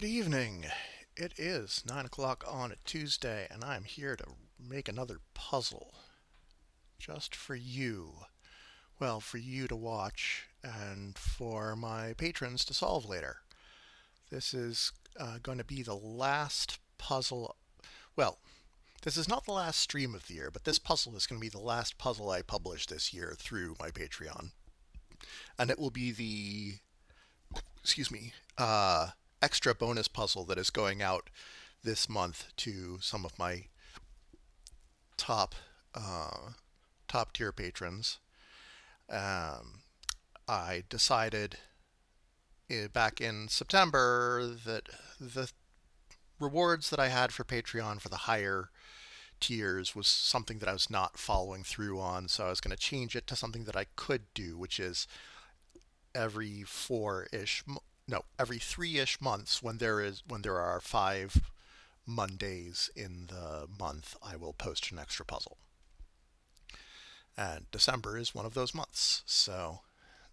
Good evening. It is 9 o'clock on a Tuesday, and I'm here to make another puzzle just for you. Well, for you to watch and for my patrons to solve later. This is going to be the last puzzle. Well, this is not the last stream of the year, but this puzzle is going to be the last puzzle I publish this year through my Patreon. And it will be the, excuse me, extra bonus puzzle that is going out this month to some of my top uh, top tier patrons. Um, I decided back in September that the rewards that I had for Patreon for the higher tiers was something that I was not following through on, so I was going to change it to something that I could do, which is every four-ish, no, every three-ish months when there are 5 Mondays in the month, I will post an extra puzzle. And December is one of those months, so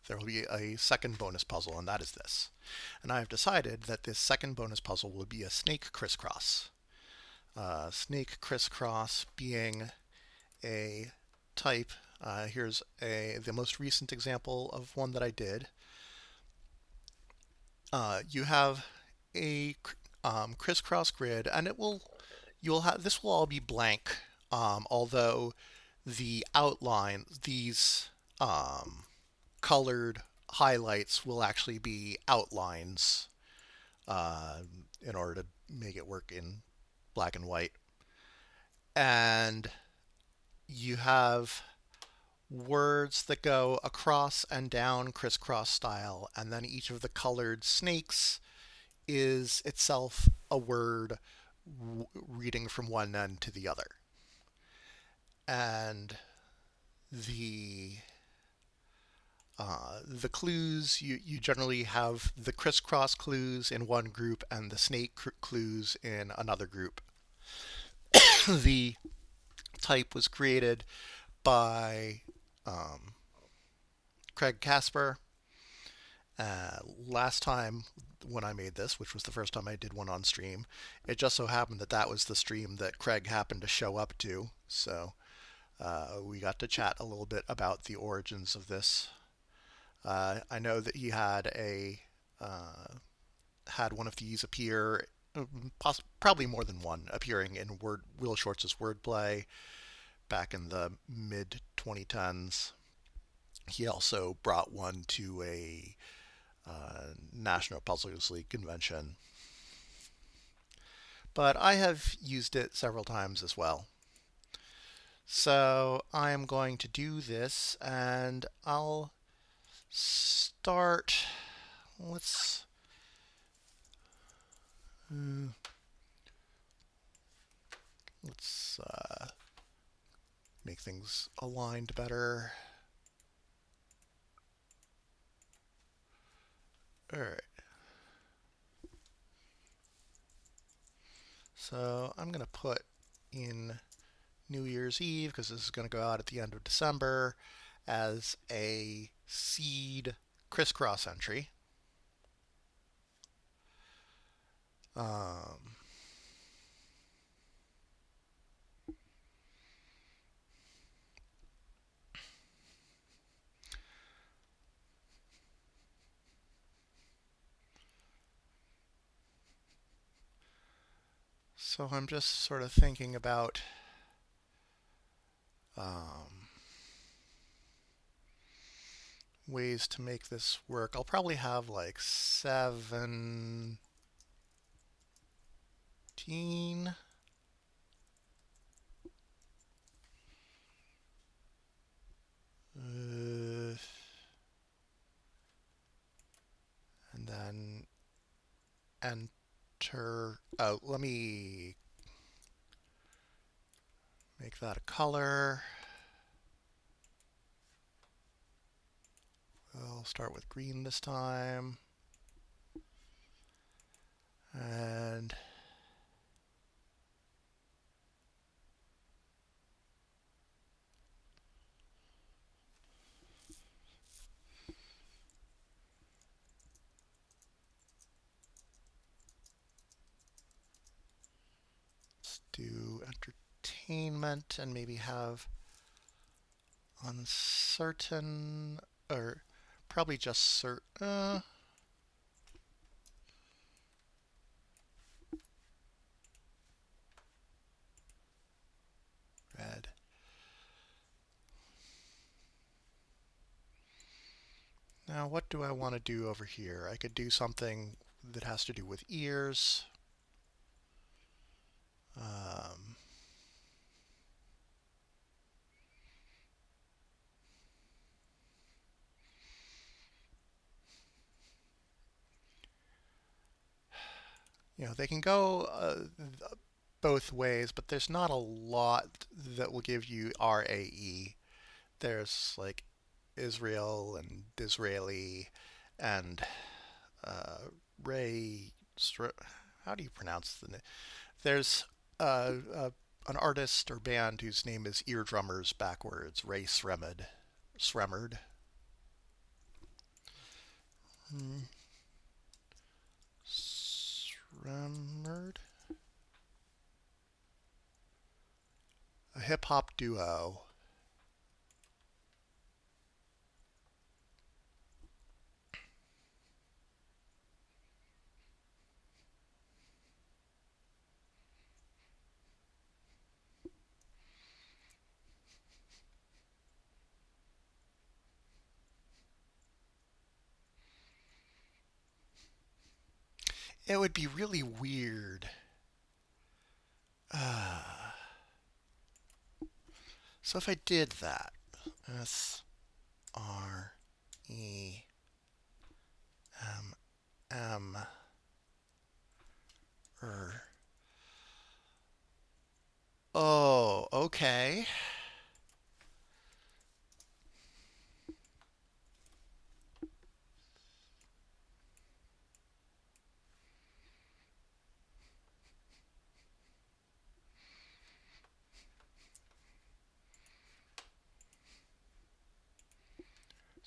there will be a second bonus puzzle, and that is this. And I have decided that this second bonus puzzle will be a snake crisscross. Snake crisscross being a type. Here's the most recent example of one that I did. You have a crisscross grid, and you'll have this will all be blank, although the outline, these colored highlights will actually be outlines uh, in order to make it work in black and white. And you have words that go across and down crisscross style, and then each of the colored snakes is itself a word reading from one end to the other. And the the clues, you generally have the crisscross clues in one group and the snake clues in another group. The type was created by um, Craig Casper. Last time when I made this, which was the first time I did one on stream, it just so happened that that was the stream that Craig happened to show up to. So we got to chat a little bit about the origins of this. I know that he uh, had one of these appear, probably more than one, appearing in Will Shortz's Wordplay back in the mid 2010s. He also brought one to a National Puzzles League convention, but I have used it several times as well. So I am going to do this, and I'll start. Let's uh, let's make things aligned better. All right. So I'm gonna put in New Year's Eve because this is going to go out at the end of December as a seed crisscross entry. Um, so I'm just sort of thinking about um, ways to make this work. I'll probably have like 17. Uh, and then enter. Oh, let me make that a color. I'll start with green this time. And entertainment and maybe have uncertain, or probably just certain. Red. Now, what do I want to do over here? I could do something that has to do with ears. Um, they can go both ways, but there's not a lot that will give you RAE. There's like Israel and Disraeli and uh, Ray. How do you pronounce the name? There's an artist or band whose name is Eardrummers backwards. Ray Sremmerd. Sremmerd. Hmm. Sremmerd. A hip hop duo. It would be really weird. So if I did that, Sremmer. Oh, okay.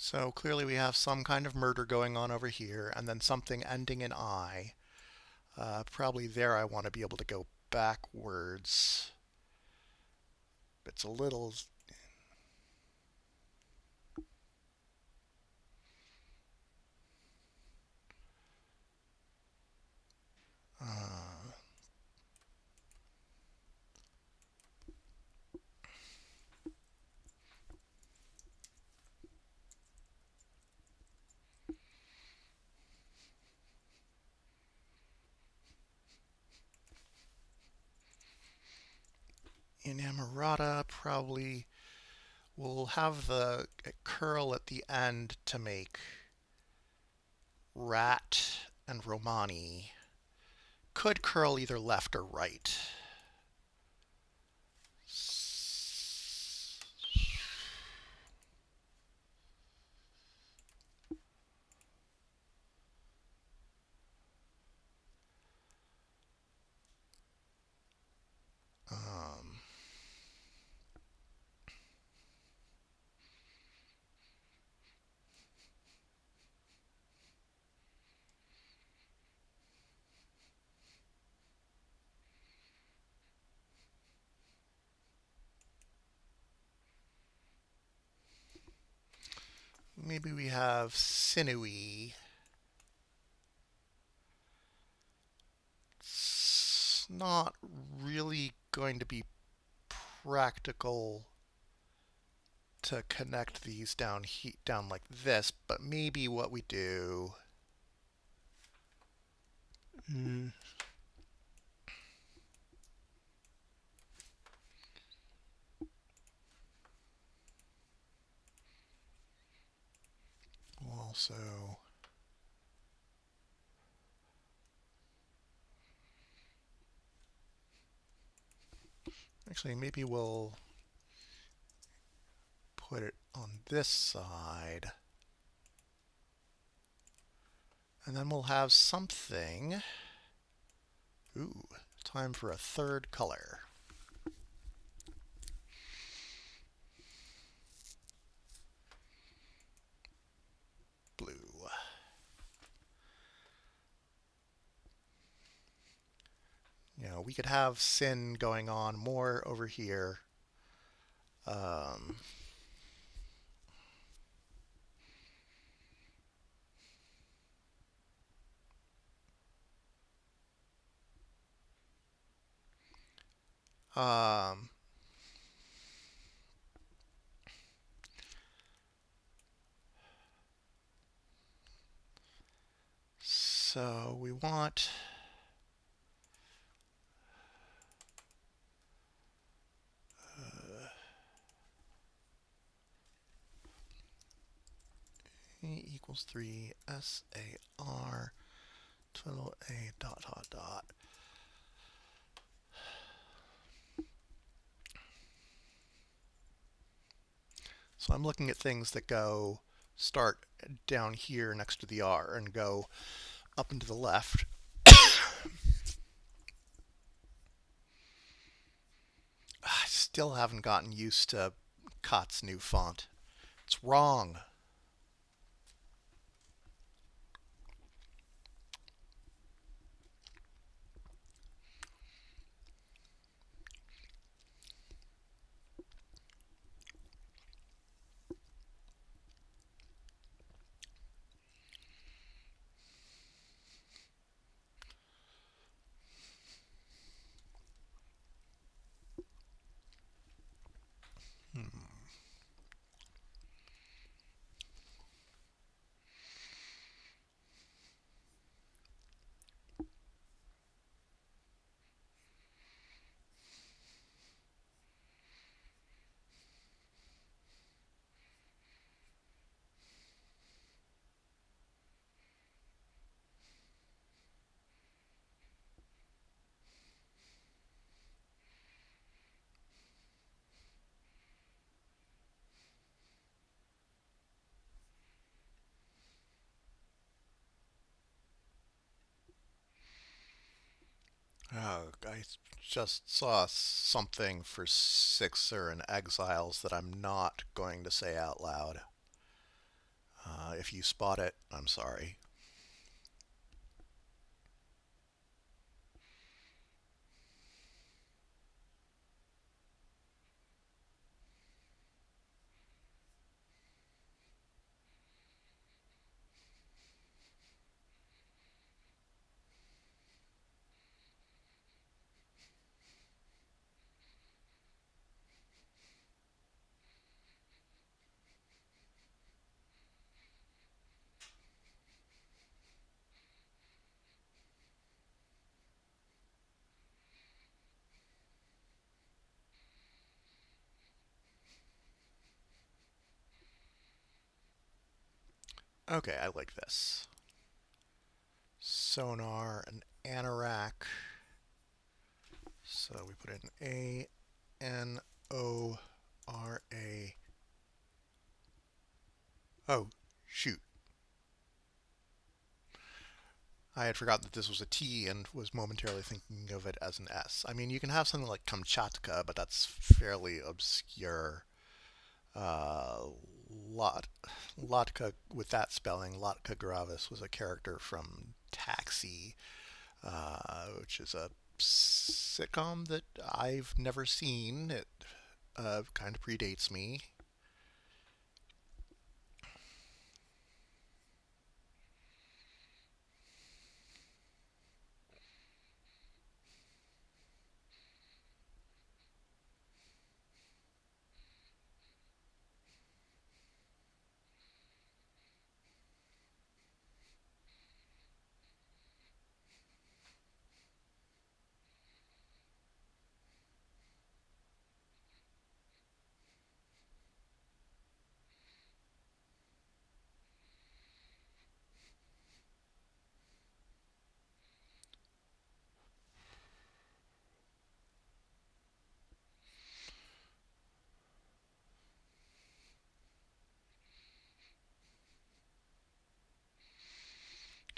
So clearly we have some kind of murder going on over here, and then something ending in I. Probably there I want to be able to go backwards. It's a little... Uh, Inamorata probably will have the curl at the end to make Rat and Romani. Could curl either left or right. Um, Maybe we have sinewy. It's not really going to be practical to connect these down like this, but maybe what we do. Mm, we'll also actually maybe we'll put it on this side. And then we'll have something. Ooh, time for a third color. Blue. we could have sin going on more over here. Um, um, so we want E equals 3 SAR twiddle A dot dot dot. So I'm looking at things that go start down here next to the R and go up and to the left. I still haven't gotten used to Kott's new font. It's wrong. Oh, I just saw something for Sixer and Exiles that I'm not going to say out loud. If you spot it, I'm sorry. Okay, I like this. Sonar and Anorak. So we put in A-N-O-R-A. Oh, shoot. I had forgotten that this was a T and was momentarily thinking of it as an S. I mean, you can have something like Kamchatka, but that's fairly obscure. Uh, Lot, Latka, with that spelling, Latka Gravis was a character from Taxi, which is a sitcom that I've never seen. It kind of predates me.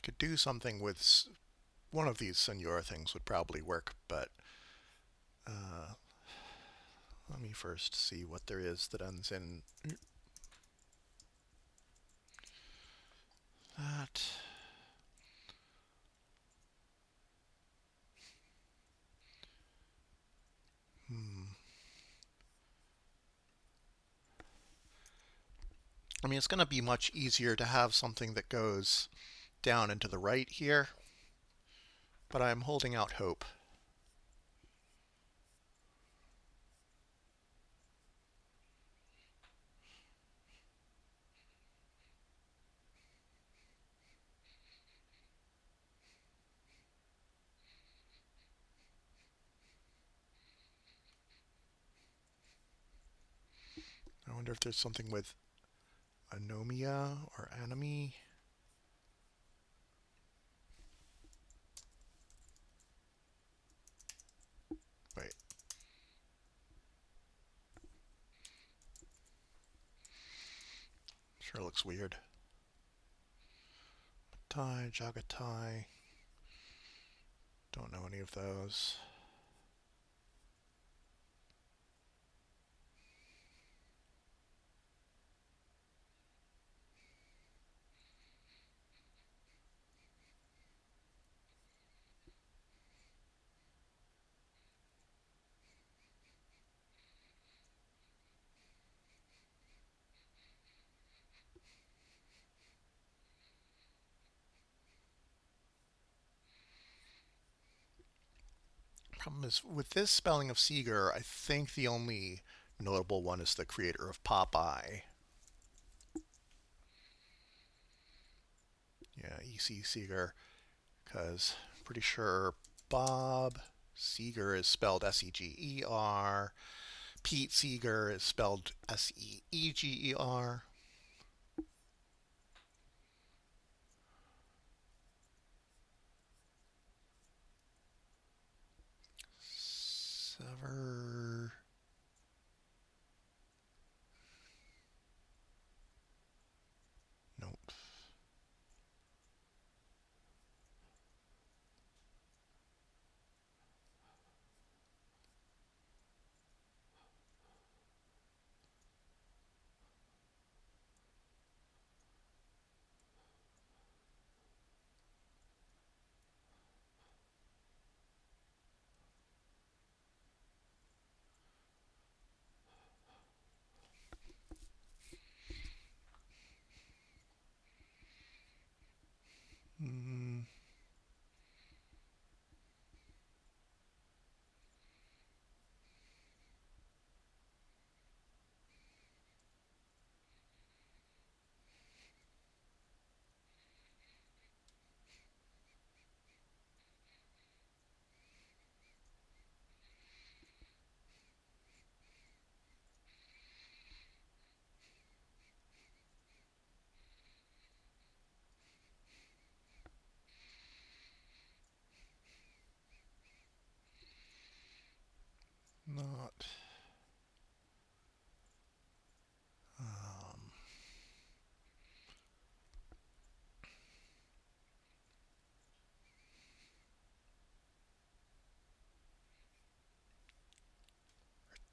Could do something with one of these Senora things would probably work, but uh, let me first see what there is that ends in that. I mean, it's going to be much easier to have something that goes down and to the right here, but I'm holding out hope. I wonder if there's something with anomia or anomie. Wait, sure looks weird. Tai, Jagatai. Don't know any of those. Problem is, with this spelling of Seeger, I think the only notable one is the creator of Popeye. Yeah, E.C. Seeger, because I'm pretty sure Bob Seeger is spelled Seger. Pete Seeger is spelled Seeger. Sever. Nope. Mm, not. Um,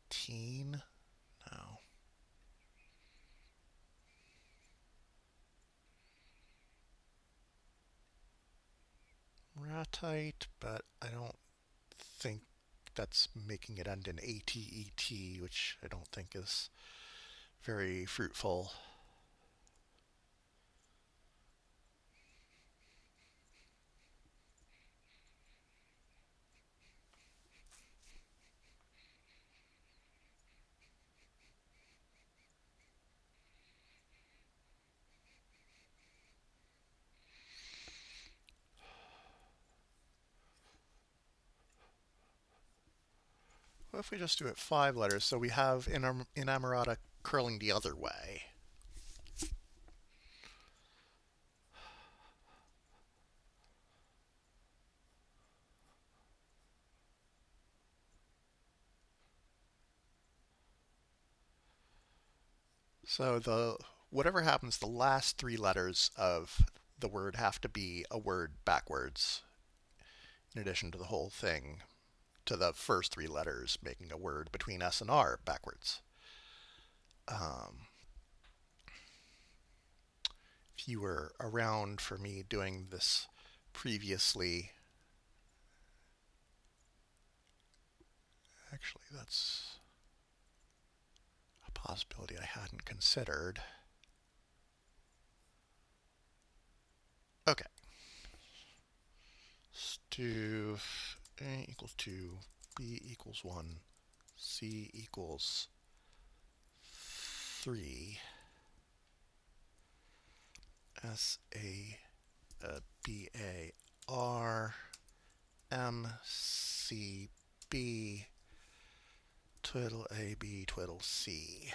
Teen? No. Ratite, but I don't think that's making it end in ATET, which I don't think is very fruitful. What if we just do it 5 letters so we have Inamorata curling the other way? So the whatever happens, the last 3 letters of the word have to be a word backwards, in addition to the whole thing, to the first 3 letters making a word between S and R backwards. Um, if you were around for me doing this previously, actually, that's a possibility I hadn't considered. Okay. Let's do A equals 2, B equals 1, C equals 3, S A B A R M C B twiddle A B twiddle C.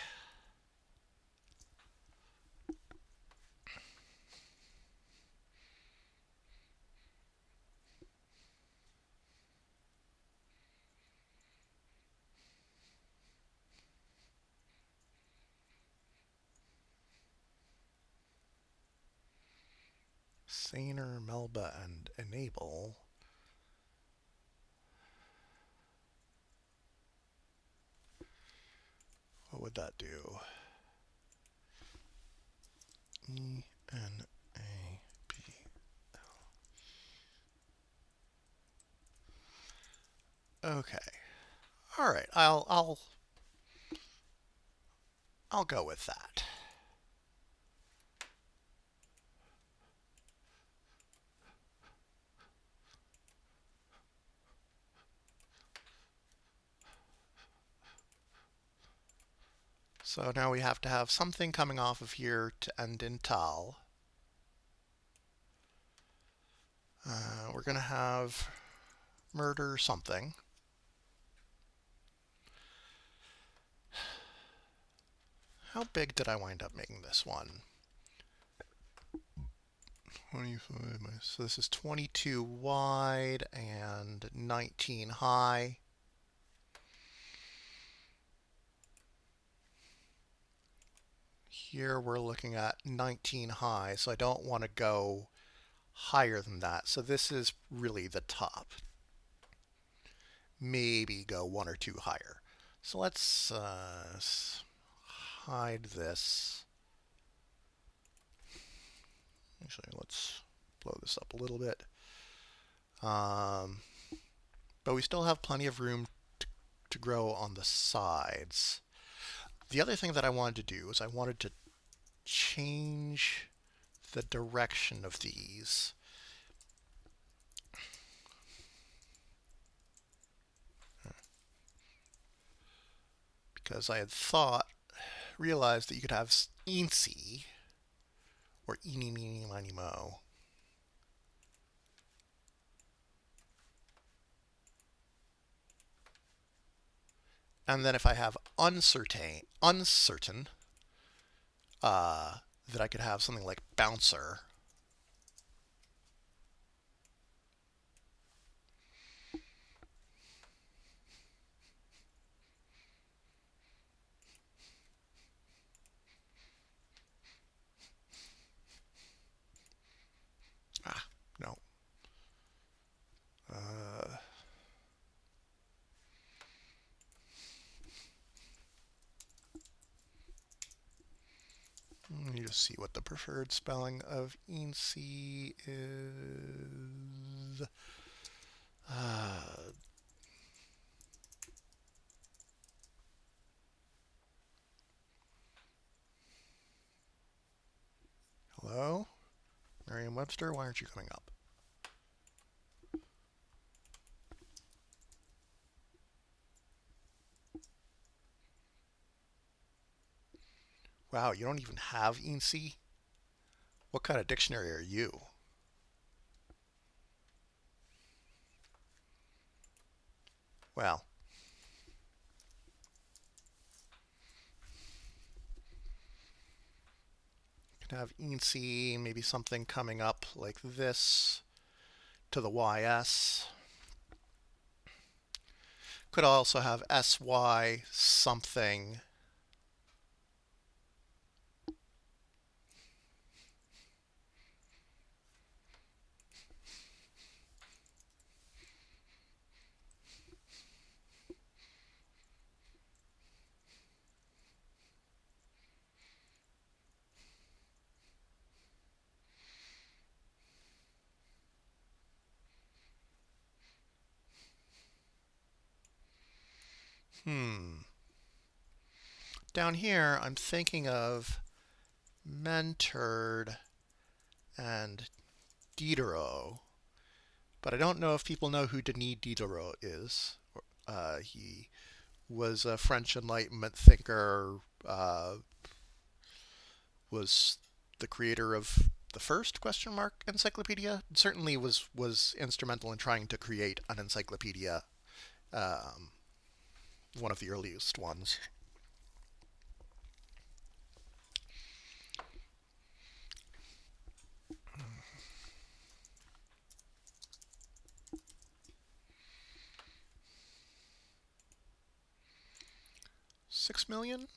Saner, Melba, and Enable. What would that do? E N A B L. Okay. All right. I'll go with that. So now we have to have something coming off of here to end in tal. We're going to have murder something. How big did I wind up making this one? 25. So this is 22 wide and 19 high. Here we're looking at 19 high, so I don't want to go higher than that. So this is really the top. Maybe go one or two higher. So let's hide this. Actually, let's blow this up a little bit. But we still have plenty of room to grow on the sides. The other thing that I wanted to do is I wanted to change the direction of these. Because I had realized that you could have eensy or eeny meeny miny mo. And then if I have uncertain, that I could have something like bouncer. No. Let me just see what the preferred spelling of eensy is. Hello? Merriam-Webster, why aren't you coming up? Wow, you don't even have eensy? What kind of dictionary are you? Well, you can have eensy, maybe something coming up like this to the ys. Could also have sy something. Down here, I'm thinking of mentored and Diderot, but I don't know if people know who Denis Diderot is. He was a French Enlightenment thinker, was the creator of the first question mark encyclopedia. Certainly was instrumental in trying to create an encyclopedia, um, one of the earliest ones. 6 million?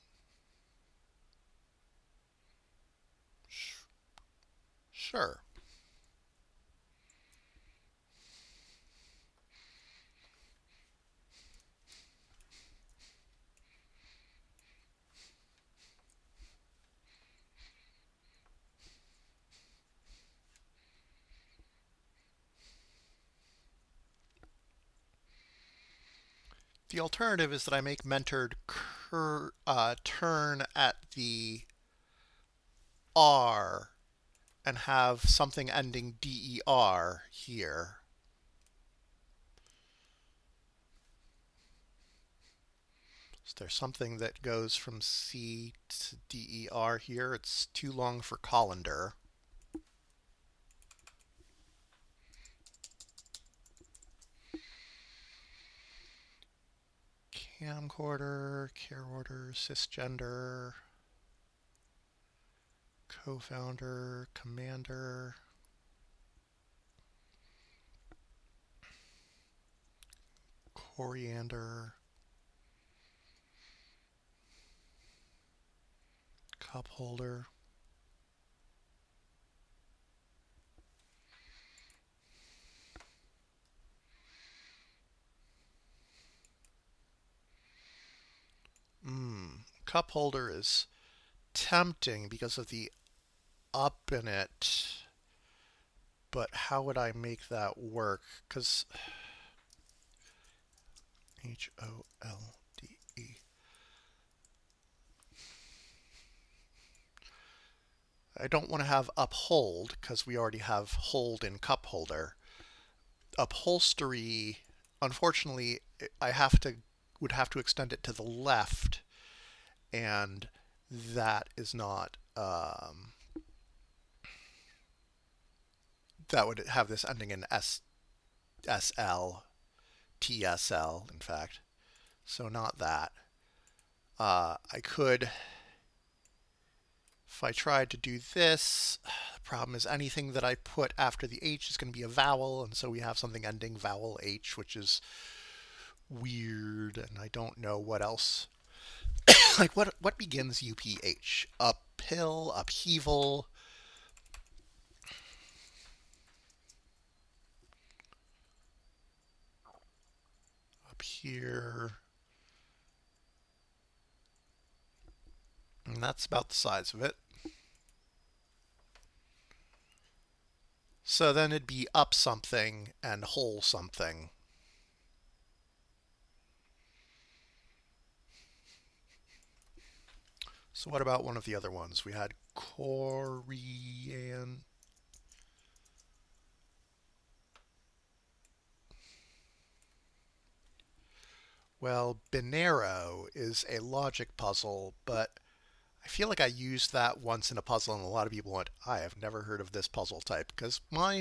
Sure. The alternative is that I make mentored turn at the R and have something ending DER here. So there's something that goes from C to DER here. It's too long for colander. Camcorder, care order, cisgender, co-founder, commander, coriander, cup holder. Cup holder is tempting because of the up in it, but how would I make that work? Because HOLDE. I don't want to have uphold because we already have hold in cup holder. Upholstery, unfortunately, I would have to extend it to the left, and that is not. That would have this ending in SL, TSL, in fact. So not that. I could, if I tried to do this, the problem is anything that I put after the H is going to be a vowel, and so we have something ending vowel H, which is weird, and I don't know what else. Like what begins UPH? Uphill, upheaval. Up here. And that's about the size of it. So then it'd be up something and hole something. So what about one of the other ones? We had Corian. Well, Binero is a logic puzzle, but I feel like I used that once in a puzzle, and a lot of people went, "I have never heard of this puzzle type," because my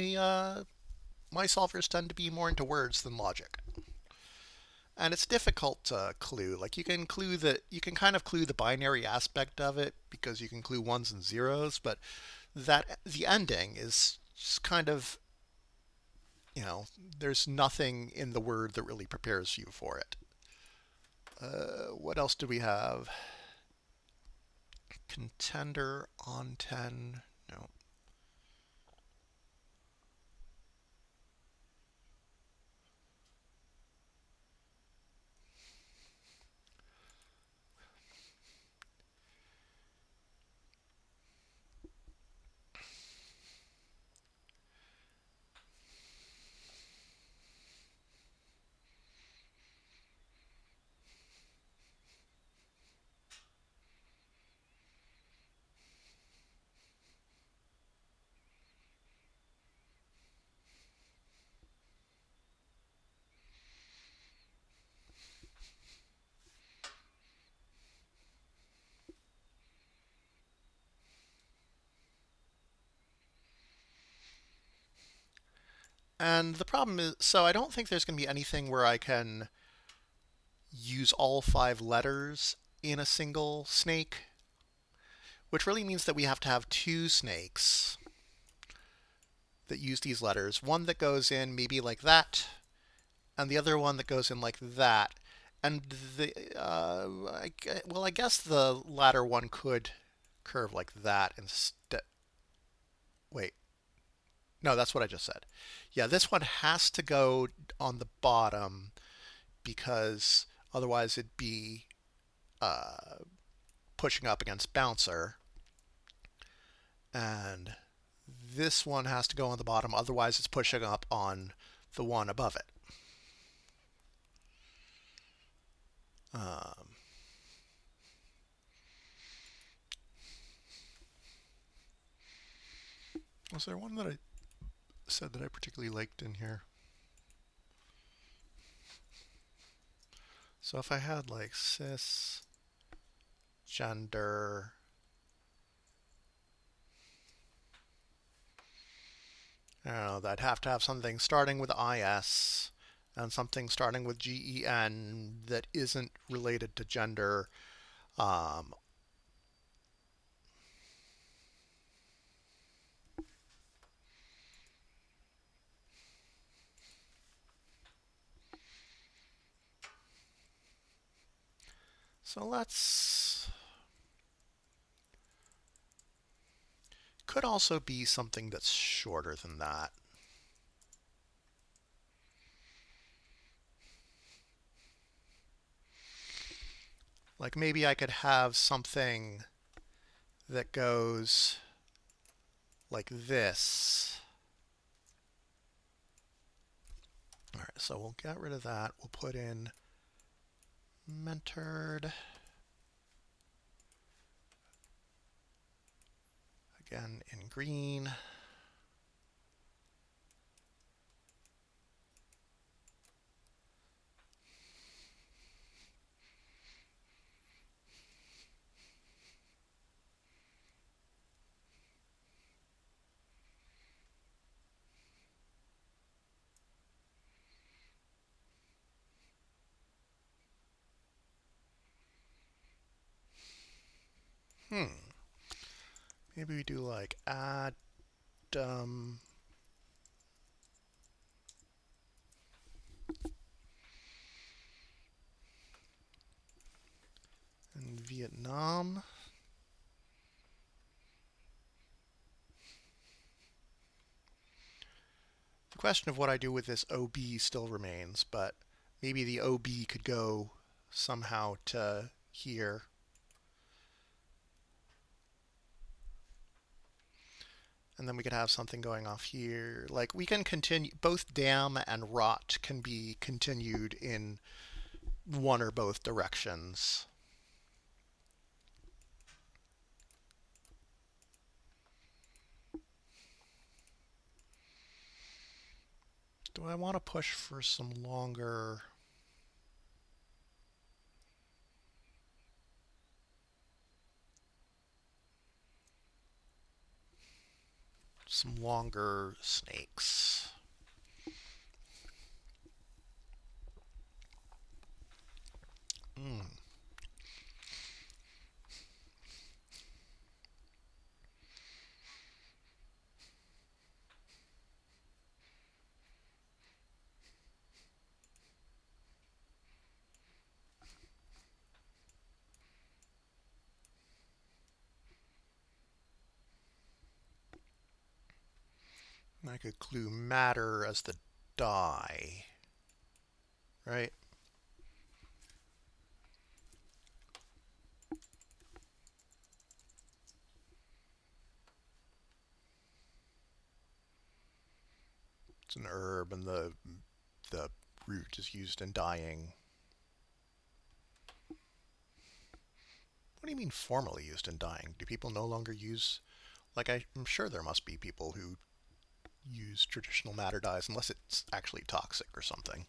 solvers tend to be more into words than logic. And it's difficult to clue. Like you can kind of clue the binary aspect of it because you can clue ones and zeros, but that the ending is just kind of, you know, there's nothing in the word that really prepares you for it. What else do we have? Contender on 10. No. And the problem is, so I don't think there's going to be anything where I can use all 5 letters in a single snake, which really means that we have to have 2 snakes that use these letters. One that goes in maybe like that, and the other one that goes in like that. And I guess the latter one could curve like that instead. Wait, no, that's what I just said. Yeah, this one has to go on the bottom because otherwise it'd be uh, pushing up against bouncer. And this one has to go on the bottom, otherwise it's pushing up on the one above it. Um, was there one that I said that I particularly liked in here? So if I had like cis, gender, I don't know, I'd have to have something starting with IS and something starting with GEN that isn't related to gender. Um, so let's, could also be something that's shorter than that. Like maybe I could have something that goes like this. All right, so we'll get rid of that. We'll put in mentored. Again in green. Maybe we do like add and Vietnam. The question of what I do with this OB still remains, but maybe the OB could go somehow to here. And then we could have something going off here. Like we can continue, both dam and rot can be continued in one or both directions. Do I want to push for some longer? Some longer snakes. Mm. I could clue matter as the die, right? It's an herb, and the root is used in dyeing. What do you mean formally used in dyeing? Do people no longer use? Like I'm sure there must be people who use traditional matter dyes unless it's actually toxic or something.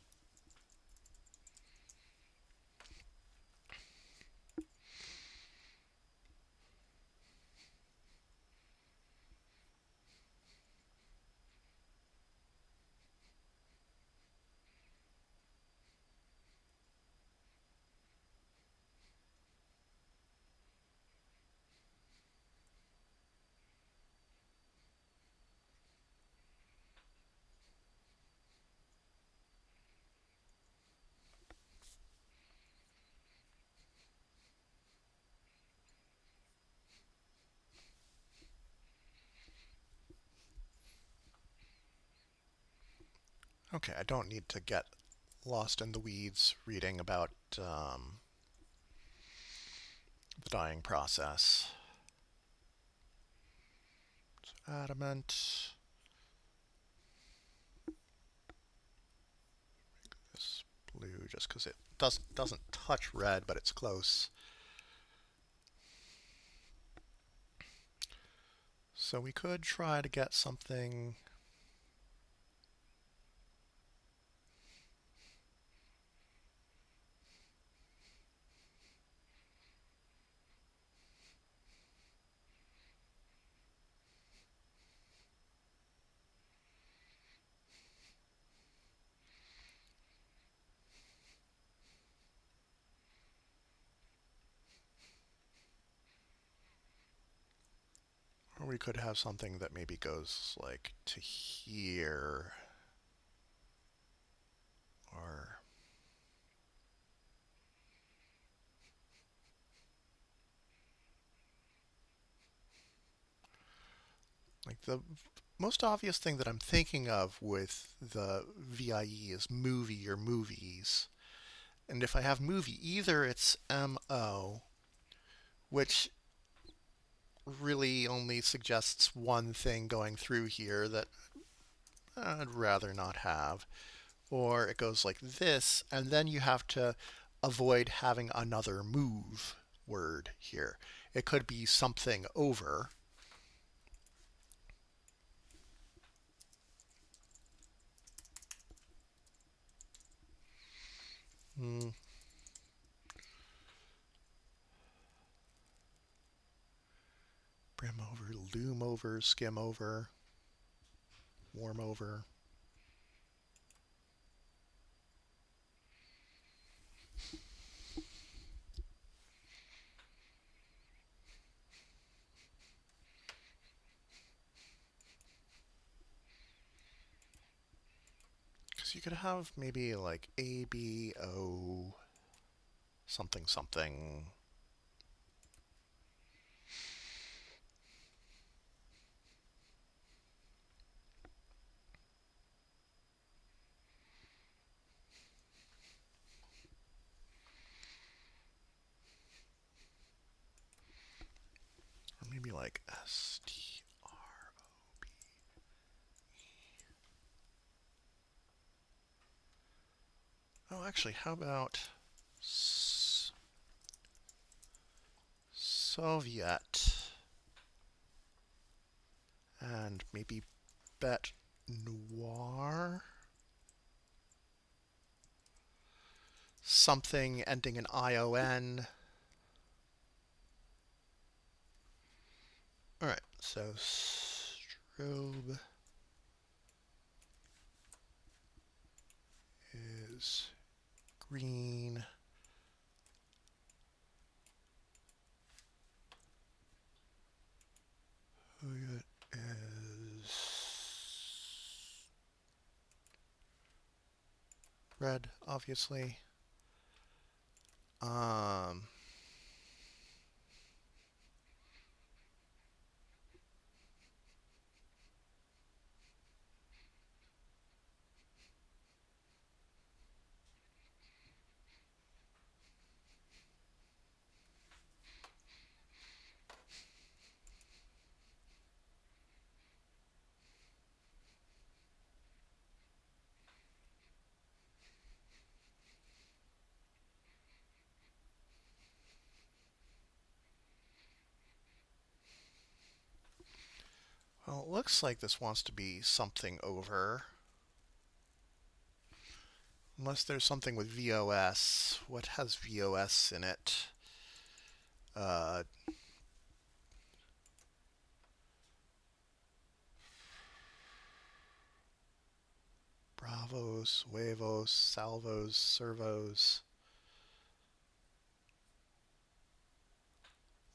Okay, I don't need to get lost in the weeds reading about the dying process. Adamant. This blue just because it doesn't touch red, but it's close. So we could try to get something. Or we could have something that maybe goes like to here. Or like the most obvious thing that I'm thinking of with the VIE is movie or movies. And if I have movie, either it's MO, which really only suggests one thing going through here that I'd rather not have. Or it goes like this, and then you have to avoid having another move word here. It could be something over. Mm, brim over, loom over, skim over, warm over. Because you could have maybe like ABO something something. Or maybe like STROB. Oh, actually, how about Soviet and maybe Bet Noir? Something ending in ION. Alright, so strobe is green. Hoyt is red, obviously. Um, well, it looks like this wants to be something over. Unless there's something with VOS. What has VOS in it? Uh, Bravos, huevos, salvos, servos.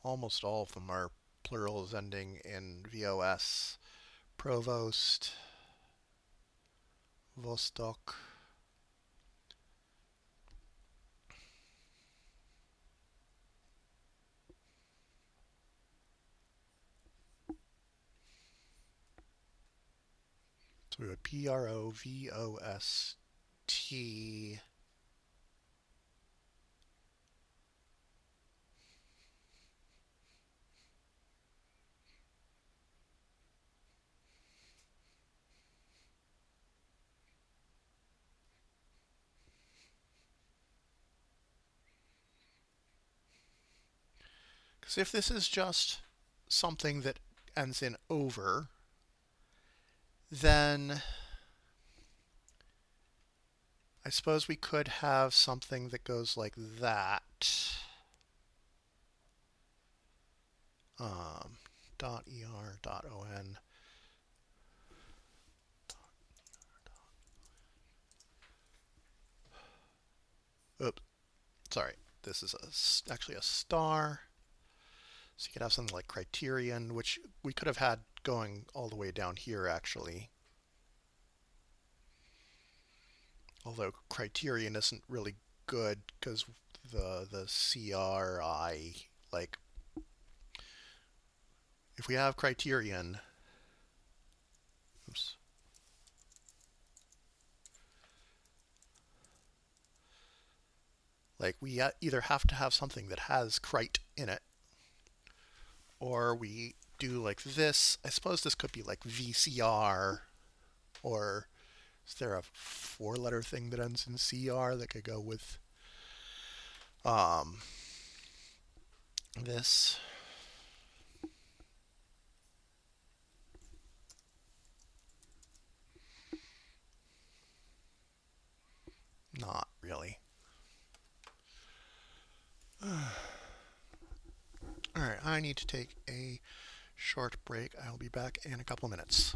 Almost all of them are plurals ending in VOS. Provost, Vostok. So Provost. Because if this is just something that ends in over, then I suppose we could have something that goes like that. Dot .er dot .on. Oops, sorry. This is actually a star. So you could have something like criterion, which we could have had going all the way down here actually. Although criterion isn't really good because the CRI, like, if we have criterion, oops, like we either have to have something that has crit in it, or we do like this. I suppose this could be like VCR, or is there a four-letter thing that ends in CR that could go with this? Not really. All right, I need to take a short break. I'll be back in a couple minutes.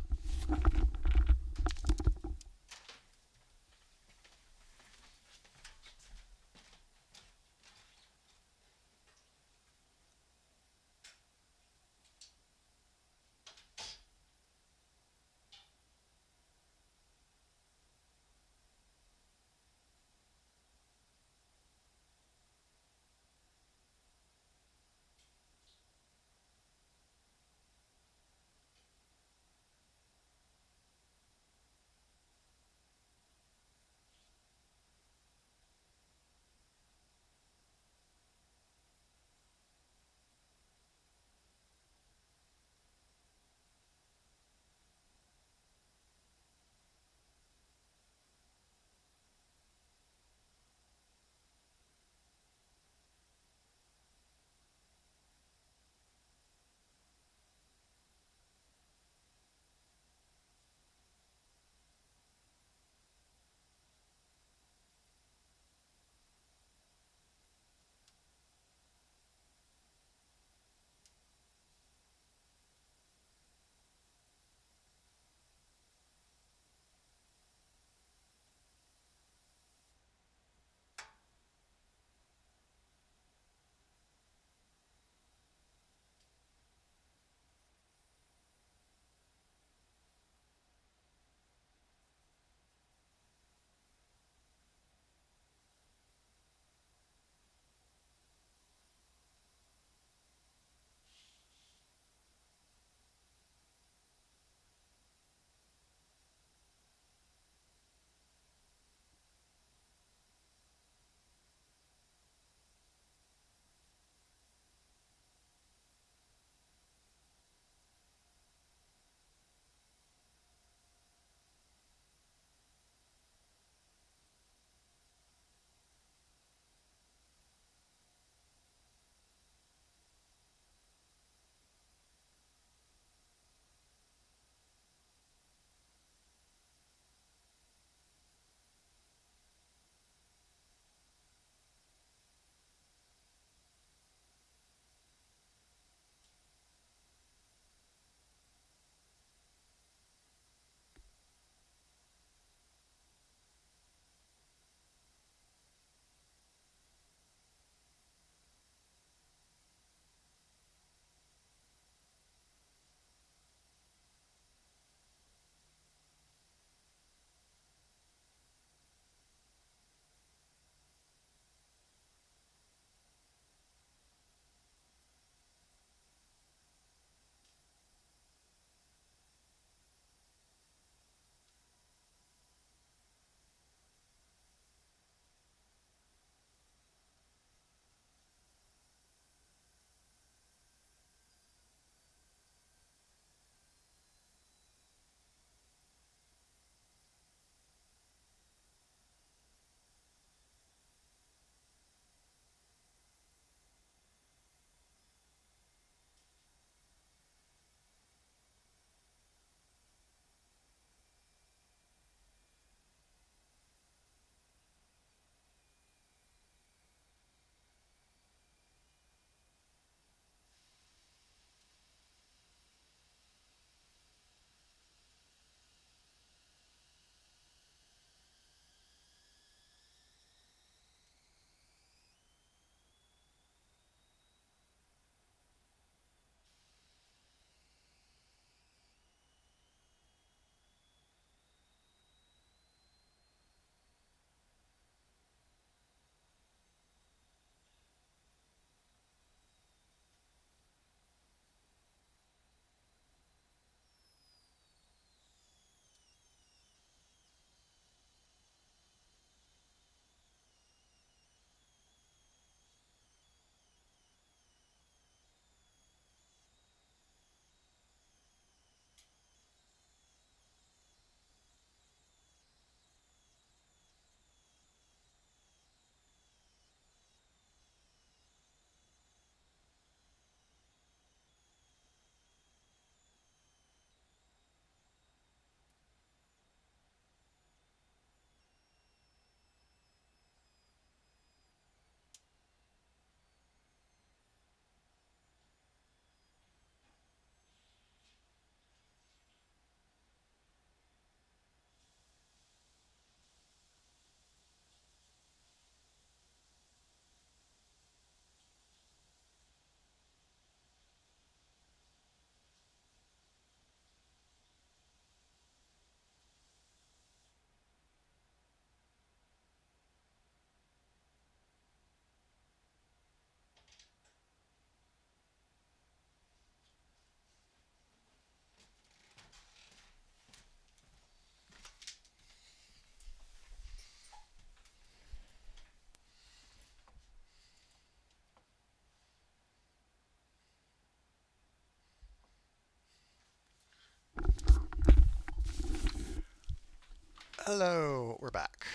Hello, we're back.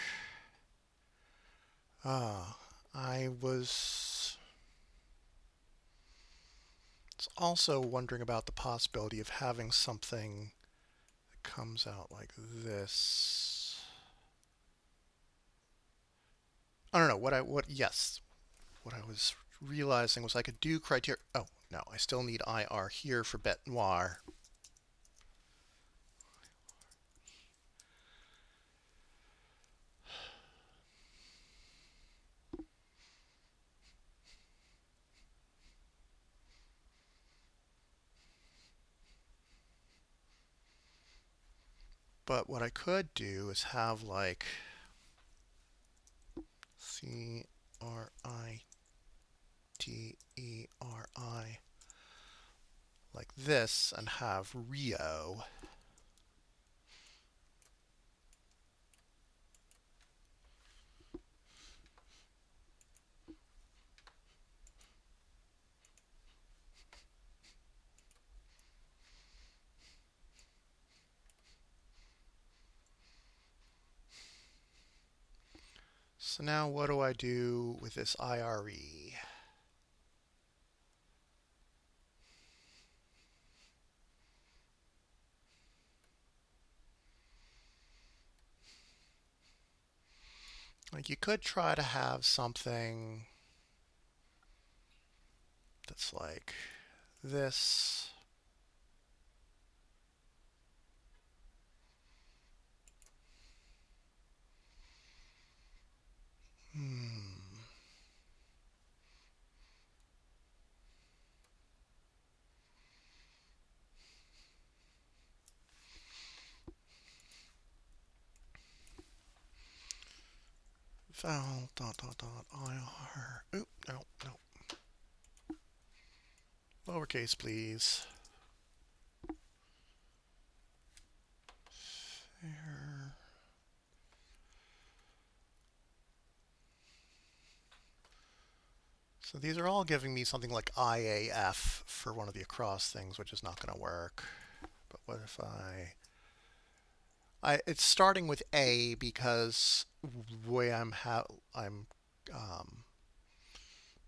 Uh, I was also wondering about the possibility of having something that comes out like this. I don't know what I was realizing was I could do criteria. Oh, no, I still need IR here for bête noire. But what I could do is have like CRITERI like this and have Rio. So now what do I do with this IRE? Like you could try to have something that's like this. Hmm. Val dot IR. Oop, no, no. Lowercase, please. There. So these are all giving me something like IAF for one of the across things, which is not going to work. But what if it's starting with A because the way I'm um,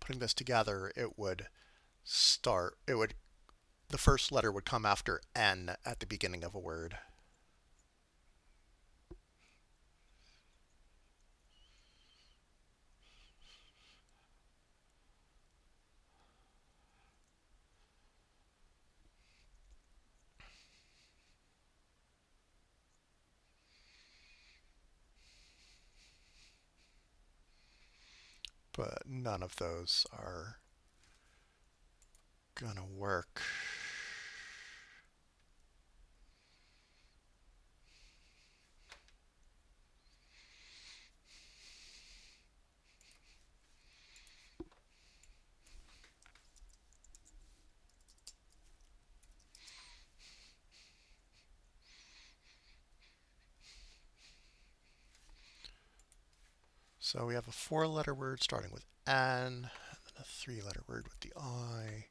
putting this together, it would start. It would the first letter would come after N at the beginning of a word. But none of those are gonna work. So we have a four-letter word starting with N, and then a three-letter word with the I.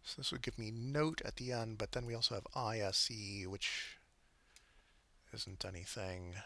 So this would give me note at the end, but then we also have ISE, which isn't anything.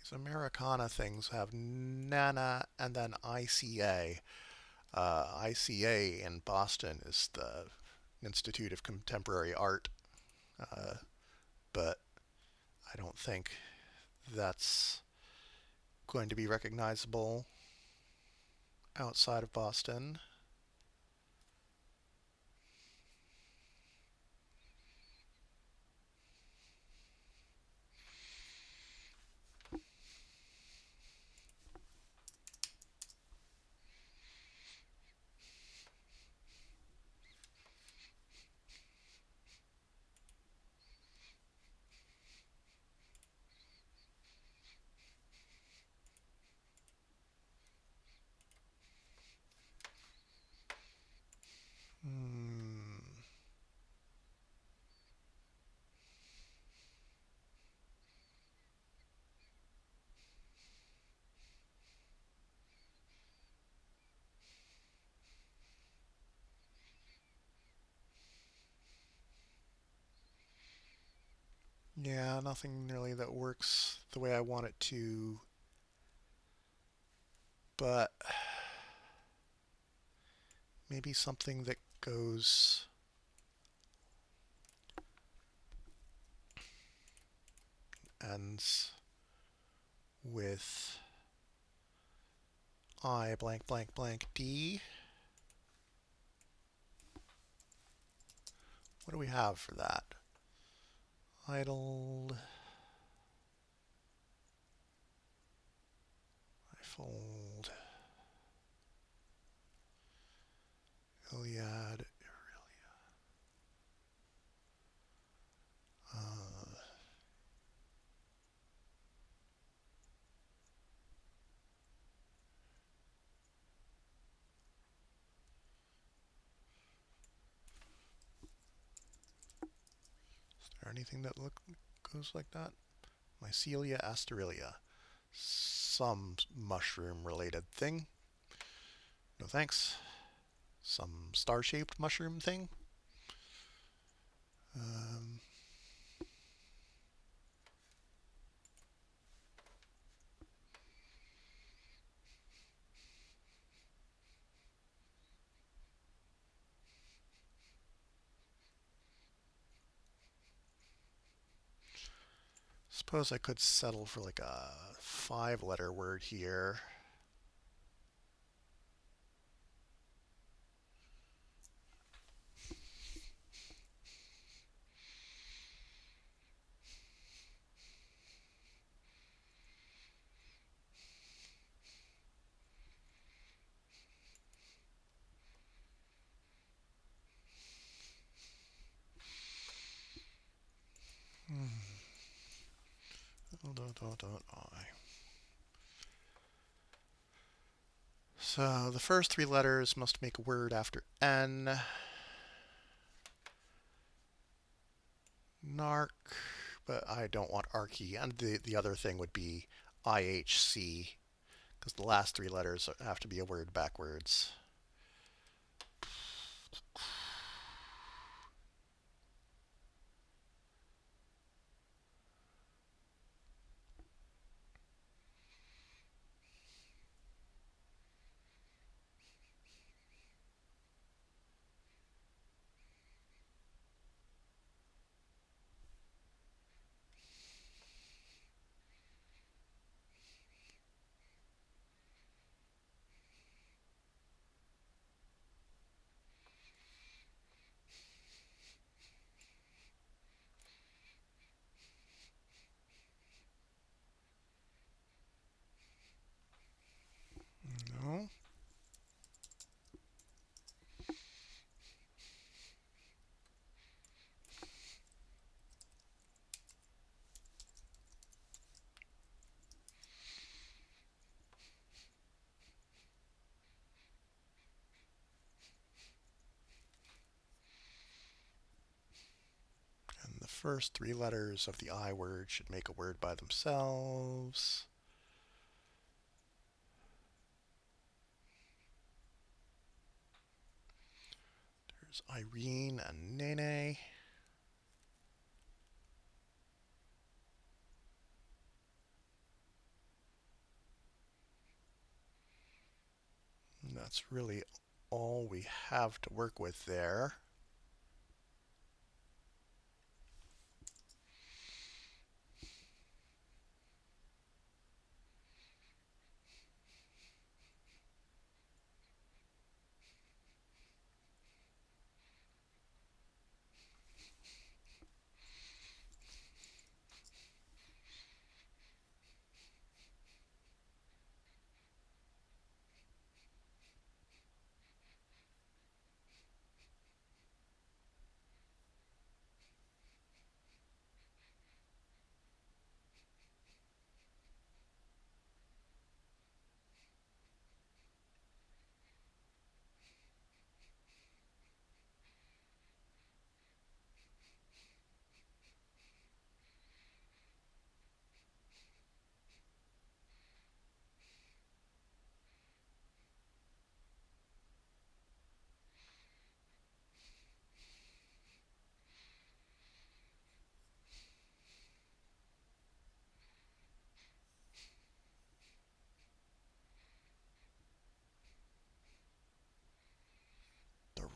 These Americana things have NANA and then ICA. ICA in Boston is the Institute of Contemporary Art, but I don't think that's going to be recognizable outside of Boston. Hmm. Yeah, nothing really that works the way I want it to, but maybe something that goes ends with I blank blank blank D. What do we have for that? Idled, I fold, Iliad, uh, is there anything that goes like that? Mycelia asterelia. Some mushroom related thing. No thanks. Some star-shaped mushroom thing. Um, Suppose I could settle for like a 5-letter word here. So the first 3 letters must make a word after N. Narc, but I don't want archy. And the other thing would be IHC, because the last 3 letters have to be a word backwards. No. And the first 3 letters of the I word should make a word by themselves. There's Irene and Nene. And that's really all we have to work with there.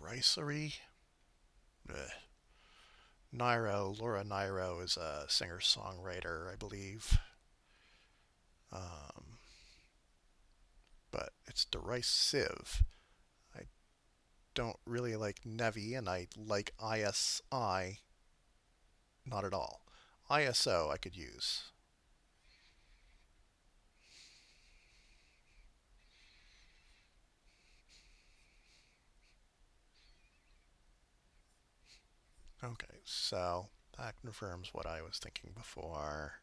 derisory. Ugh. Laura Nyro is a singer-songwriter, I believe. Um, but it's derisive. I don't really like Nevi, and I like ISI not at all. ISO I could use. Okay, so that confirms what I was thinking before.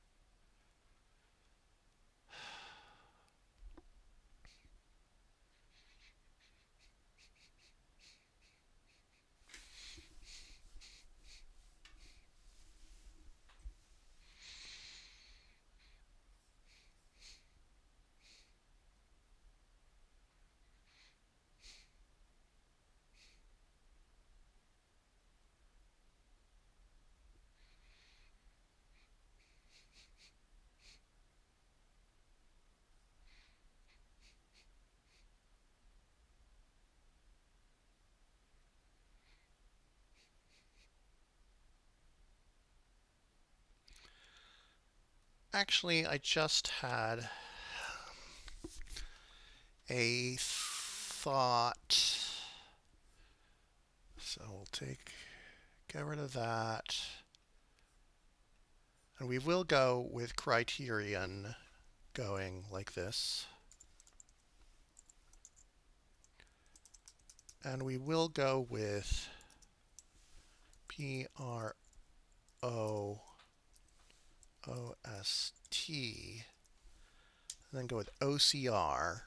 Actually, I just had a thought. So we'll get rid of that. And we will go with criterion going like this. And we will go with PROOST, and then go with OCR.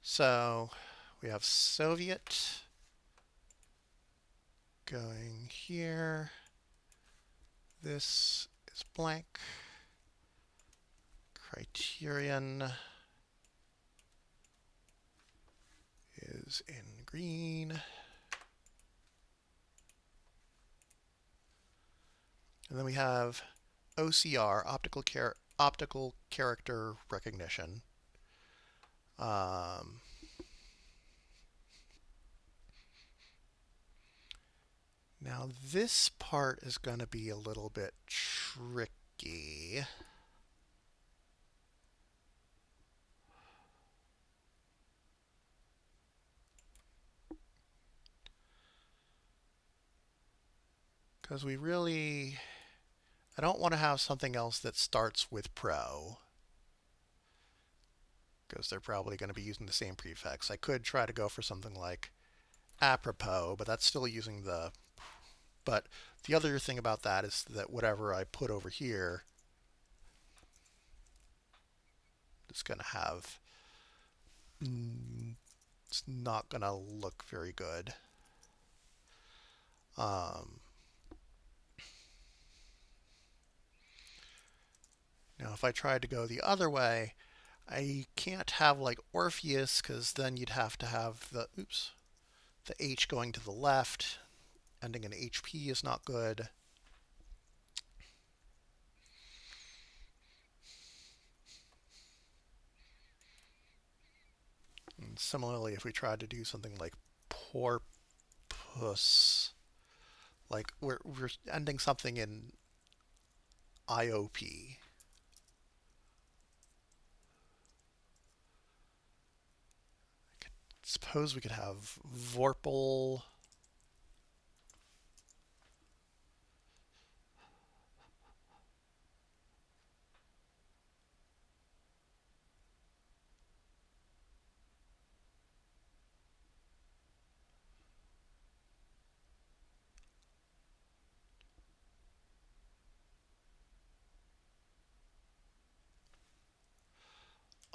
So we have Soviet going here. This is blank. Criterion is in green. And then we have OCR, optical character recognition. Now this part is going to be a little bit tricky. Because I don't want to have something else that starts with pro. Because they're probably going to be using the same prefix. I could try to go for something like apropos, but that's still using the... But the other thing about that is that whatever I put over here is going to have... It's not going to look very good. Now, if I tried to go the other way, I can't have like Orpheus, because then you'd have to have the H going to the left. Ending in HP is not good. And similarly, if we tried to do something like Porpus, like we're ending something in IOP. Suppose we could have Vorpal.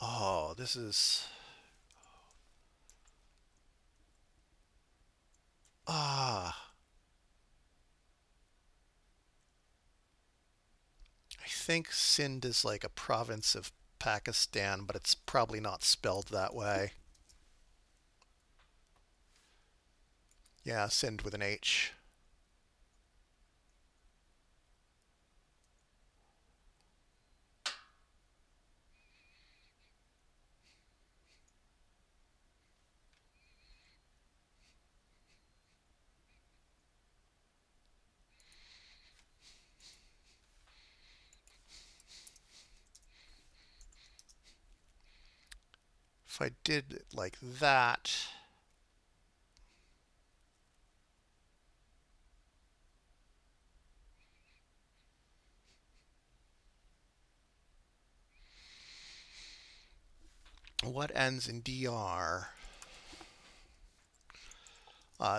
Oh, this is... Ah. I think Sindh is like a province of Pakistan, but it's probably not spelled that way. Yeah, Sindh with an H. if I did it like that, what ends in DR?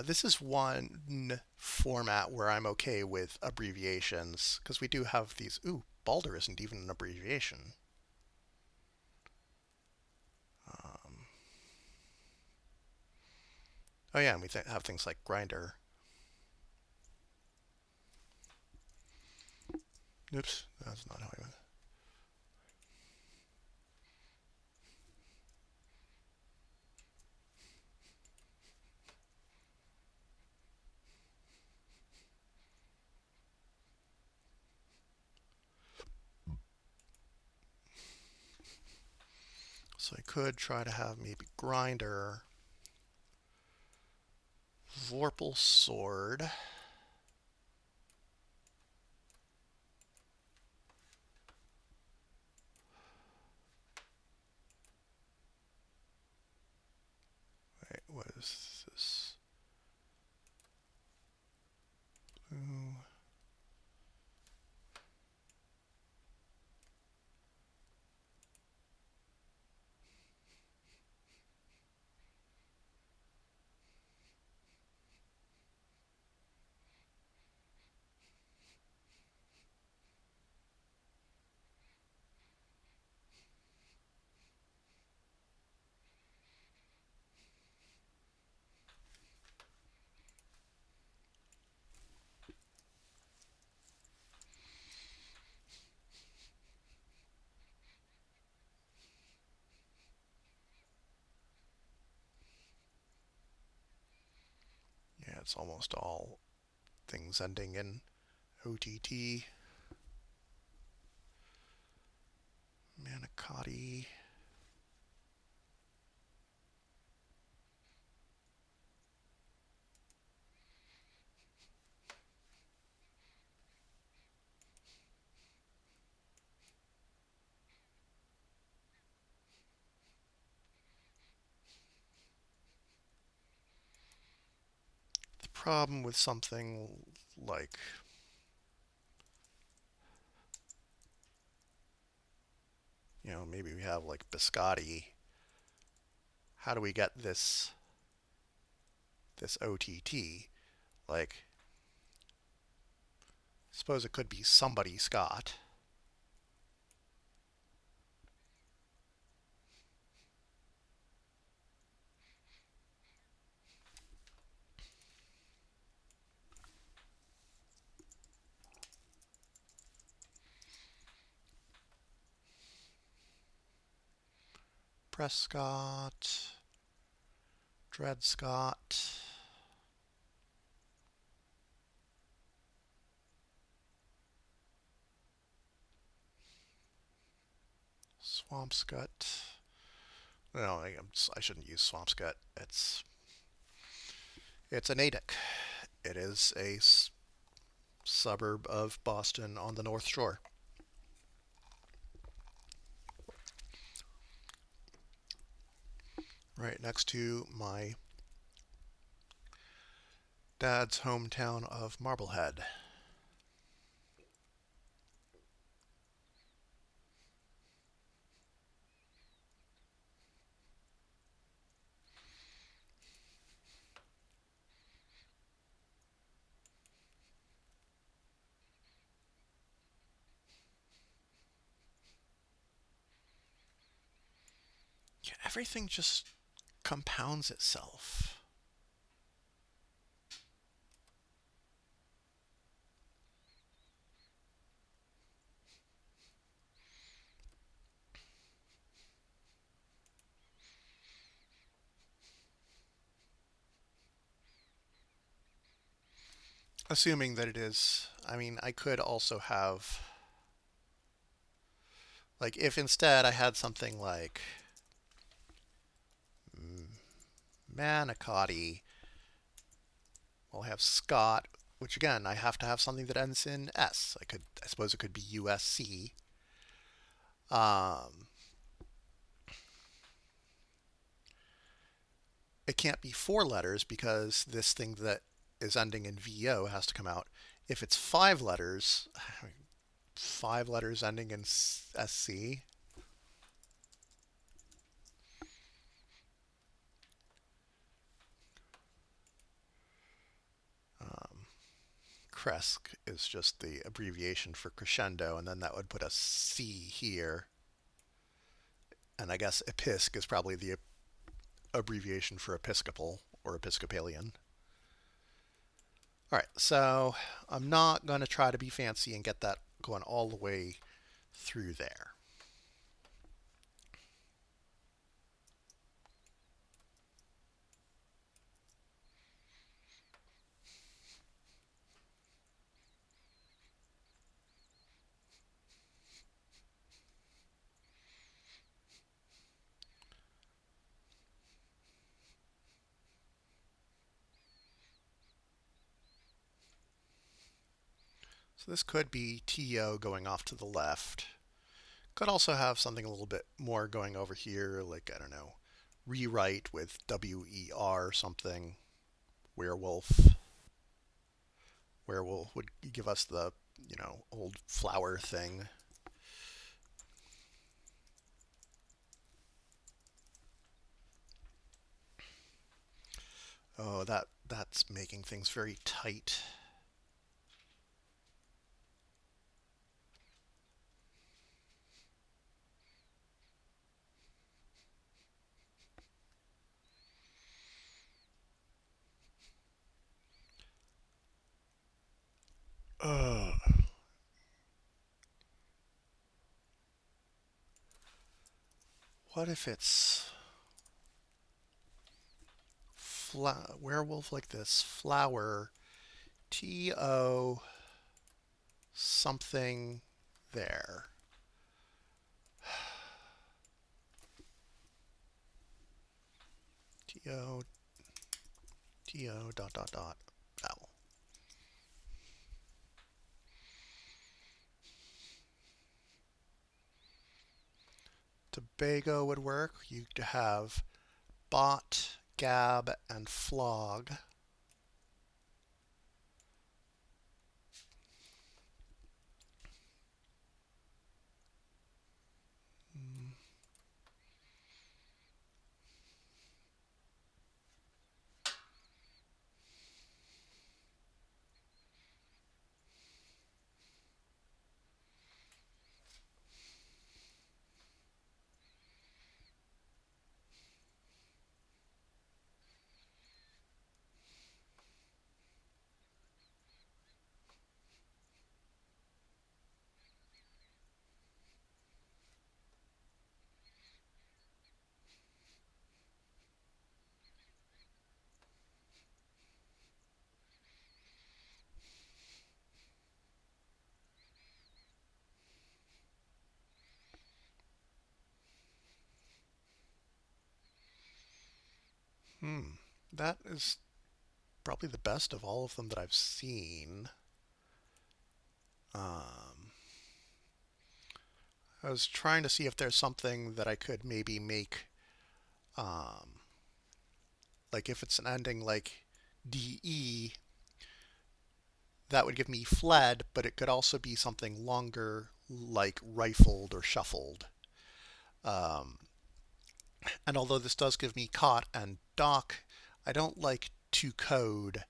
This is one format where I'm okay with abbreviations because we do have these. Ooh, Balder isn't even an abbreviation. Um, oh yeah, and we have things like grinder. Oops, that's not how I meant. So I could try to have maybe grinder, Vorpal sword. Wait, what is this? Blue. Yeah, it's almost all things ending in OTT. Manicotti. The problem with something like, maybe we have like biscotti. How do we get this OTT? Like, suppose it could be somebody Scott. Prescott, Dred Scott, Swampscott. No, I shouldn't use Swampscott. It's a Natick. It is a suburb of Boston on the North Shore. Right next to my dad's hometown of Marblehead. Yeah, everything just compounds itself. Assuming that it is, I mean, I could also have, like, if instead I had something like Manicotti, well, I have Scott, which again, I have to have something that ends in S. I suppose it could be USC. Um, it can't be 4 letters because this thing that is ending in VO has to come out. If it's 5 letters, 5 letters ending in SC, Cresc is just the abbreviation for crescendo, and then that would put a C here. And I guess Episc is probably the abbreviation for Episcopal or Episcopalian. All right, so I'm not going to try to be fancy and get that going all the way through there. So this could be TO going off to the left. Could also have something a little bit more going over here, like, I don't know, rewrite with WER something. Werewolf. Werewolf would give us the, old flower thing. Oh, that's making things very tight. Ugh. What if it's werewolf like this? Flower. TO something there. TO dot dot dot L. Tobago would work. You have bot, gab, and flog. That is probably the best of all of them that I've seen. I was trying to see if there's something that I could maybe make, um, like if it's an ending like DE, that would give me fled, but it could also be something longer like rifled or shuffled. Um, and although this does give me caught and dock, I don't like to code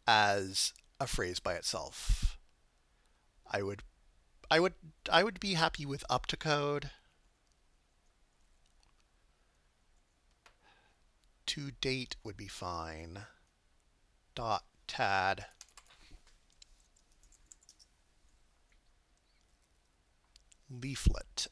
as a phrase by itself. I would I would I would be happy with up to code. To date would be fine. Dot tad leaflet.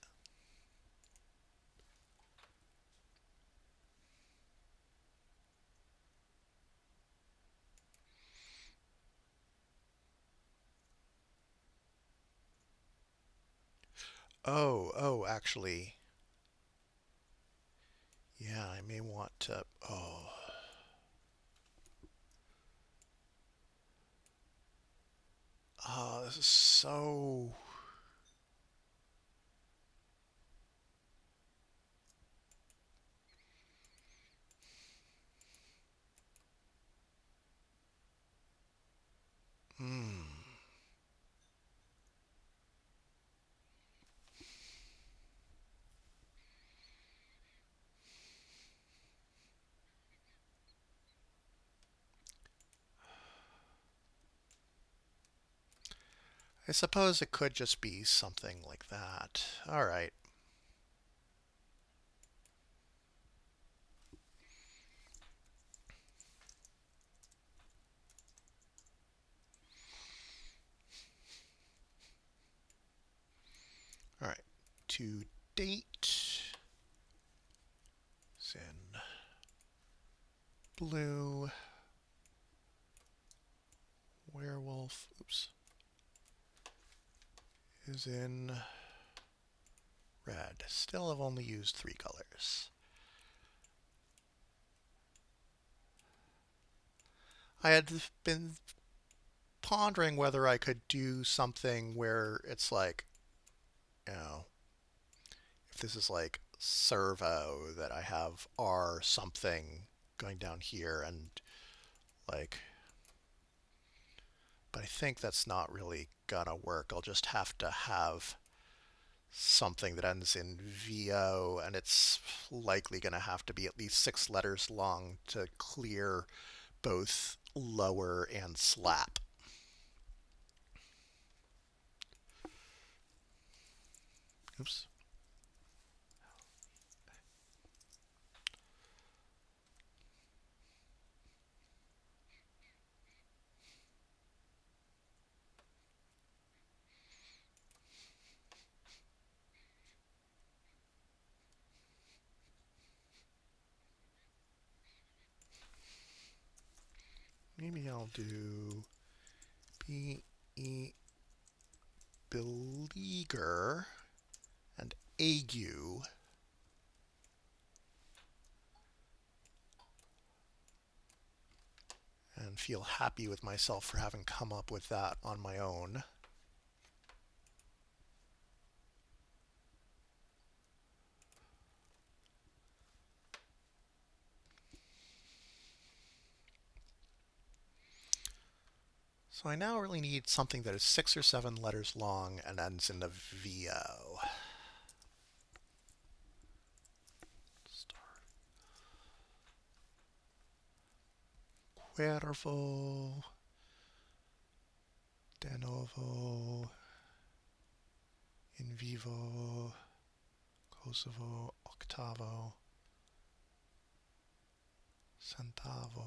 Actually, yeah, I may want to. This is so. I suppose it could just be something like that. All right. All right. To date is in blue. Werewolf, oops, is in red. Still have only used 3 colors. I had been pondering whether I could do something where it's like, you know, if this is like servo, that I have R something going down here and like, but I think that's not really gonna work. I'll just have to have something that ends in VO, and it's likely gonna have to be at least 6 letters long to clear both lower and slap. Oops. Maybe I'll do B E beleaguer and ague. And feel happy with myself for having come up with that on my own. So I now really need something that is 6 or 7 letters long and ends in a VO. Cuervo, de novo, in vivo, Kosovo, octavo, centavo.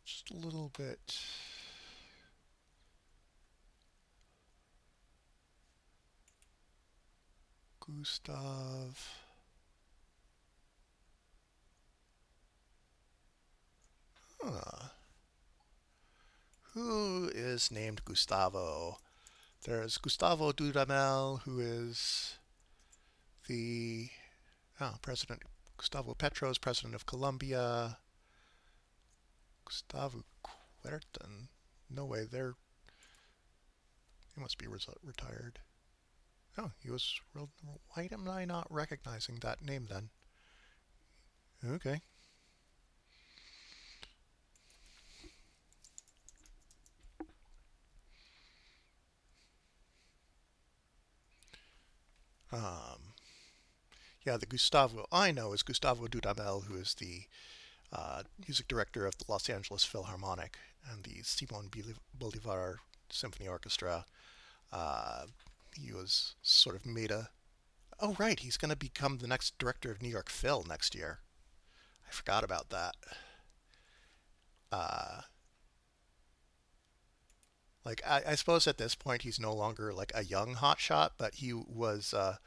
Just a little bit. Gustav. Huh. Who is named Gustavo? There's Gustavo Dudamel, who is the president. Gustavo Petro is president of Colombia. Gustavo Kuerten. No way, he must be retired. Oh, he was. Why am I not recognizing that name then? Okay. Um, yeah, the Gustavo I know is Gustavo Dudamel, who is the music director of the Los Angeles Philharmonic and the Simon Bolivar Symphony Orchestra. Uh, he was sort of made a. Oh, right, he's going to become the next director of New York Phil next year. I forgot about that. Uh, like, I suppose at this point he's no longer like a young hotshot, but he was a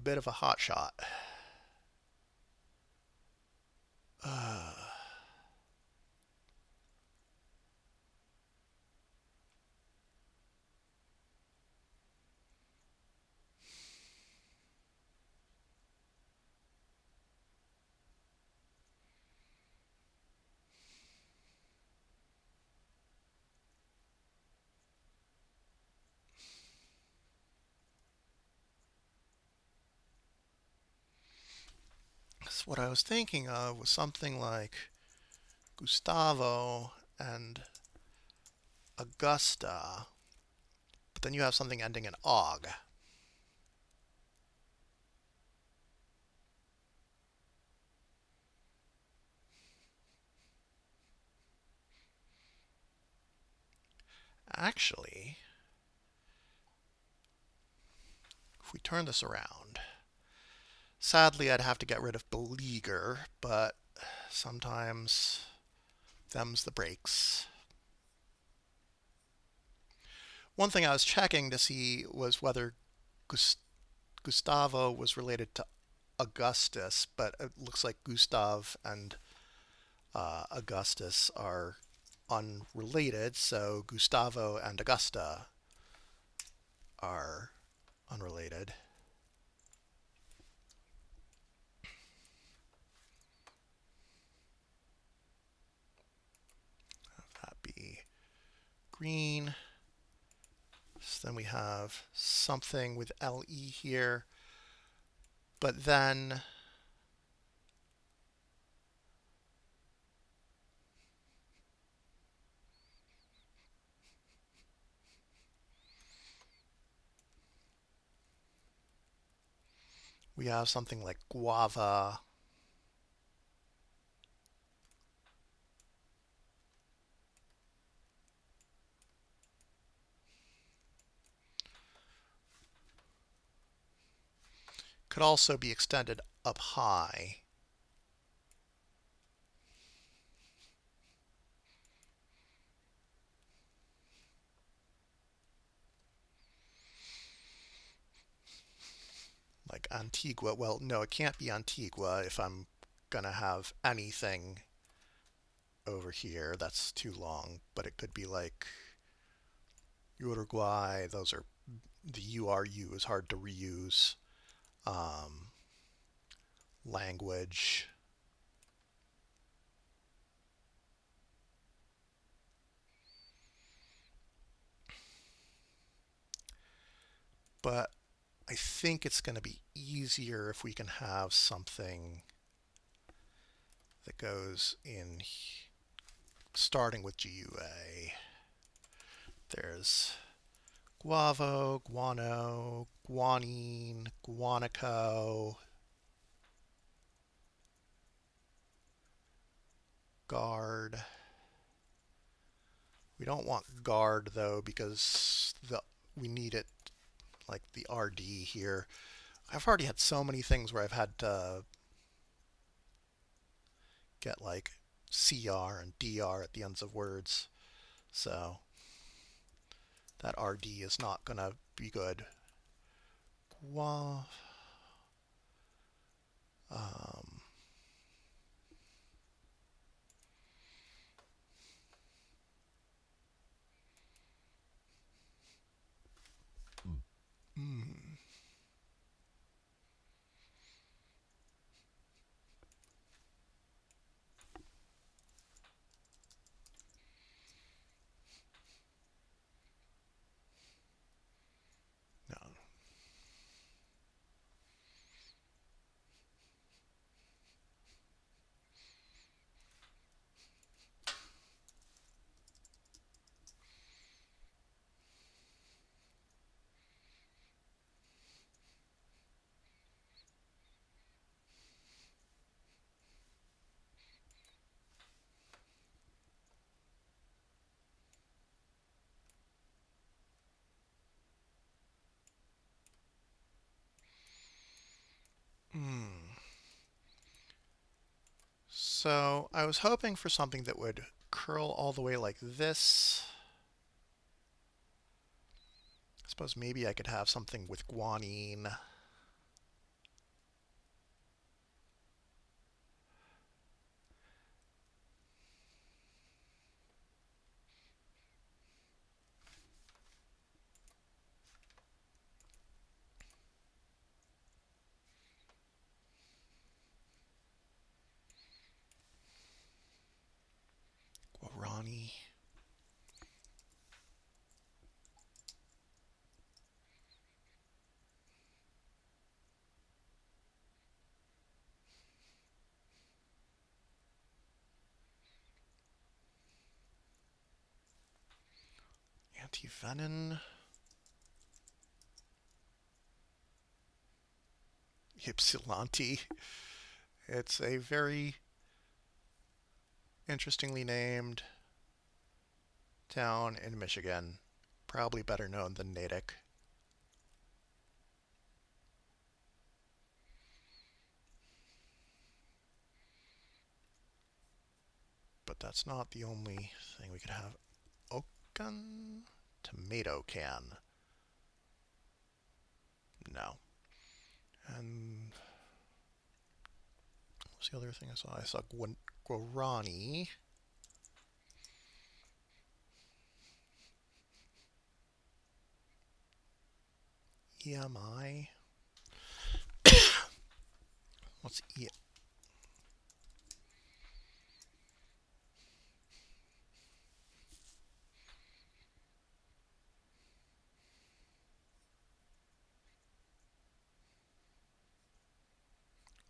bit of a hotshot. Uh, what I was thinking of was something like Gustavo and Augusta, but then you have something ending in og. Actually, if we turn this around, sadly I'd have to get rid of beleaguer, but sometimes them's the breaks. One thing I was checking to see was whether Gustavo was related to Augustus, but it looks like Gustav and Augustus are unrelated, so Gustavo and Augusta are unrelated. That be green. So then we have something with LE here, but then we have something like guava. Could also be extended up high. Like Antigua. Well, no, it can't be Antigua if I'm going to have anything over here. That's too long, but it could be like Uruguay. Those are the URU is hard to reuse. Um, Language. But I think it's going to be easier if we can have something that goes in starting with GUA. There's guavo, guano, guanine, guanico, guard. We don't want guard though because we need it like the RD here. I've already had so many things where I've had to get like CR and DR at the ends of words. So that RD is not going to be good. Gua, um, mm, no. Mm. So I was hoping for something that would curl all the way like this. I suppose maybe I could have something with guanine. Guarani. Antivenin. Ypsilanti. It's a very interestingly named town in Michigan, probably better known than Natick. But that's not the only thing we could have. Oaken tomato can. No. And what's the other thing I saw? I saw Guarani. EMI. What's E?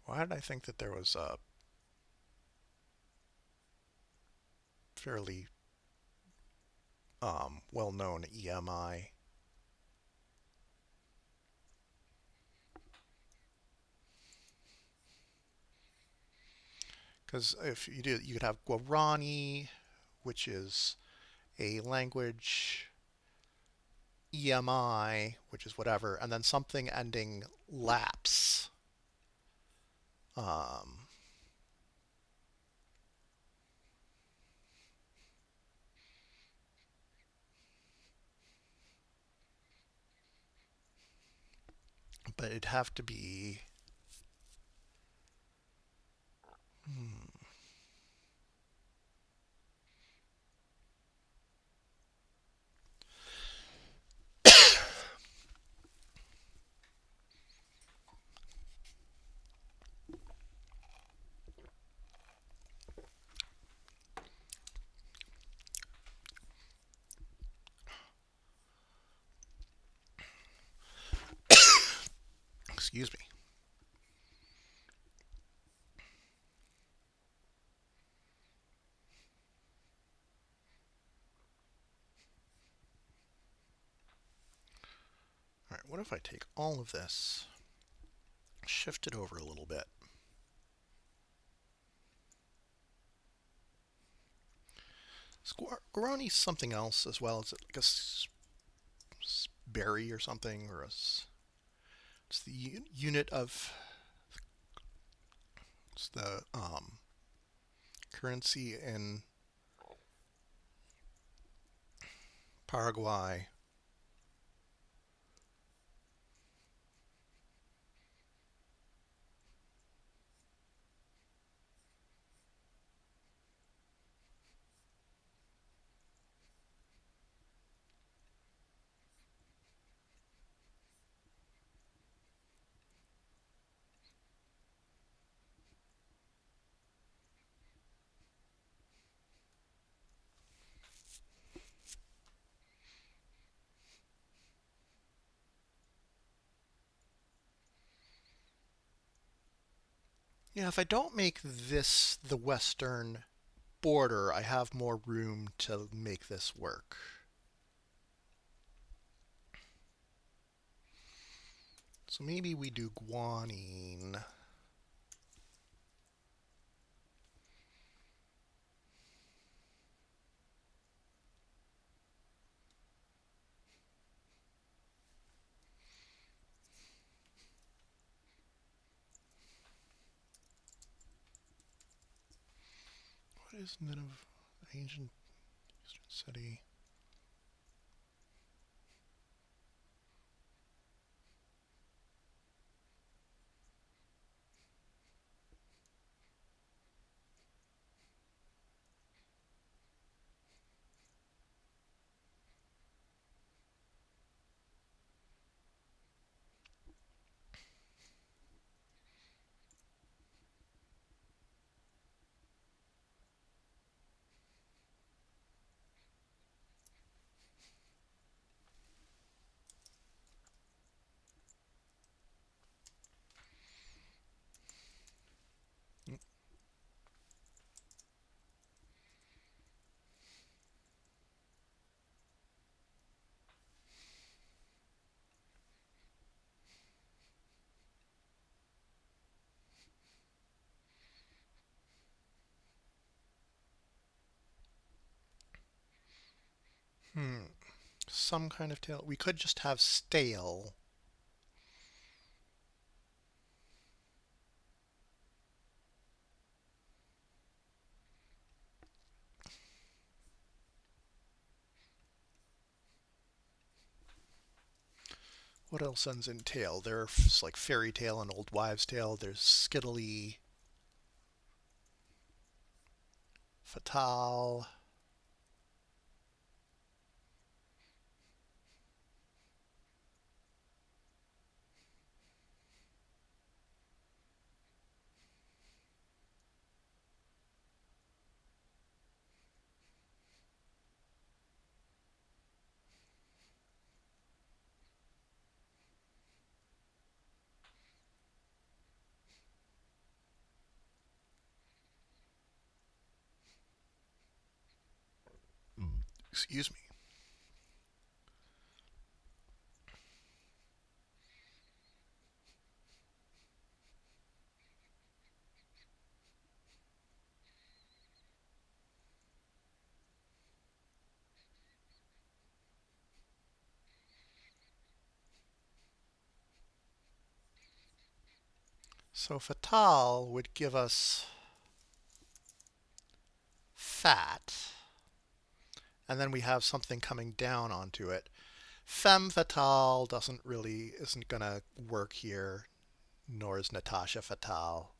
Why did I think that there was a fairly well-known EMI? Because if you do, you could have Guarani, which is a language, EMI, which is whatever, and then something ending lapse. Um, but it'd have to be. Hmm, excuse me. All right, what if I take all of this, shift it over a little bit? Guarani is something else as well. It's like a berry or something, or it's the unit of it's the currency in Paraguay. Yeah, if I don't make this the western border, I have more room to make this work. So maybe we do guanine. What is Nineveh? Ancient Eastern city. Hmm. Some kind of tail. We could just have stale. What else ends in tail? There's like fairy tale and old wives' tale. There's skittily, fatale. Excuse me. So fatale would give us fat, and then we have something coming down onto it. Femme fatale isn't gonna work here, nor is Natasha fatale.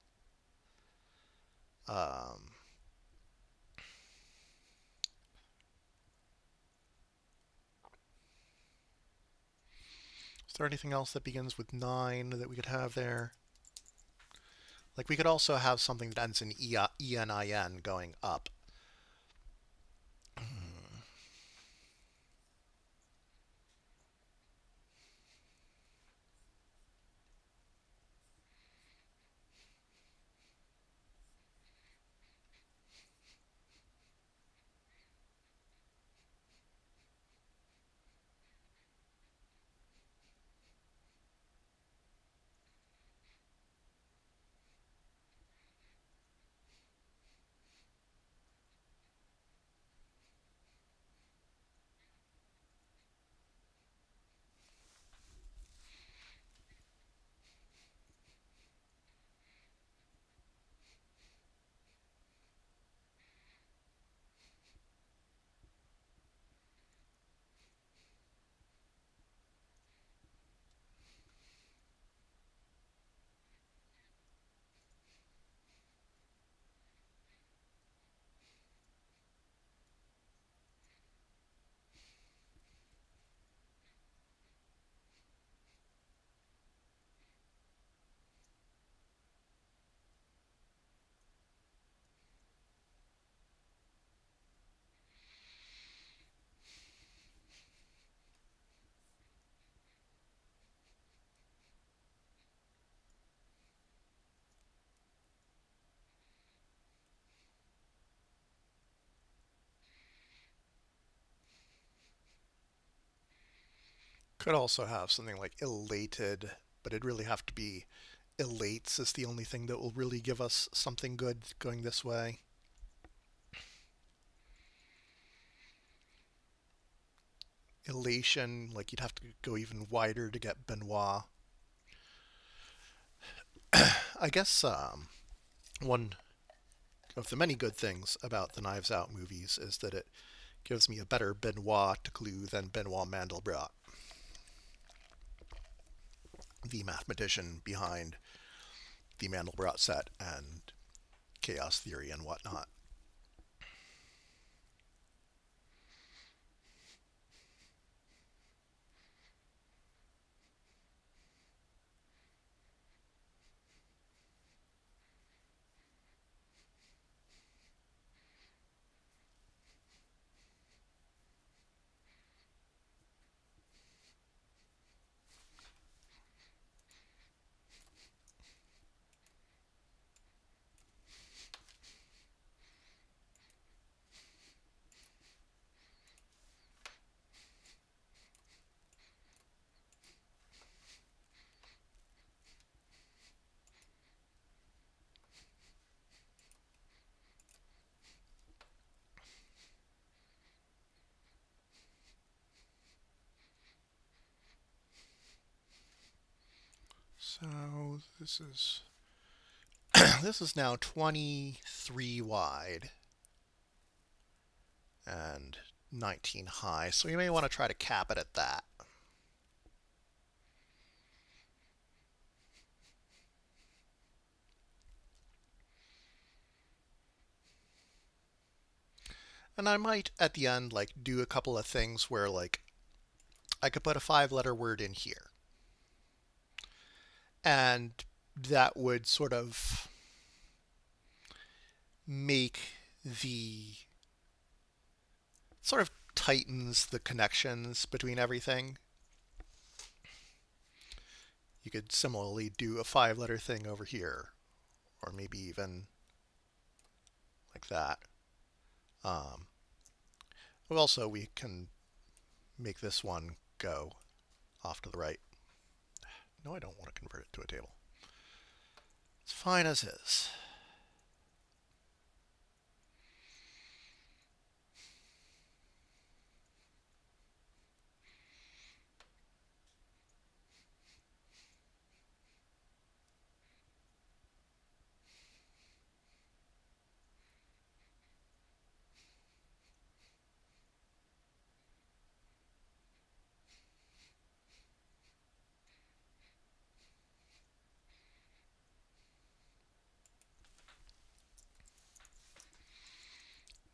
Um, is there anything else that begins with 9 that we could have there? Like we could also have something that ends in ENIN going up. Could also have something like elated, but it'd really have to be elates is the only thing that will really give us something good going this way. Elation, like you'd have to go even wider to get Benoit. I guess one of the many good things about the Knives Out movies is that it gives me a better Benoit to Clue than Benoit Mandelbrot, the mathematician behind the Mandelbrot set and chaos theory and whatnot. So this is this is now 23 wide and 19 high, so you may want to try to cap it at that. And I might at the end like do a couple of things where like I could put a 5-letter word in here. And that would sort of make the sort of tightens the connections between everything. You could similarly do a 5-letter thing over here, or maybe even like that. Um, also, we can make this one go off to the right. No, I don't want to convert it to a table. It's fine as is.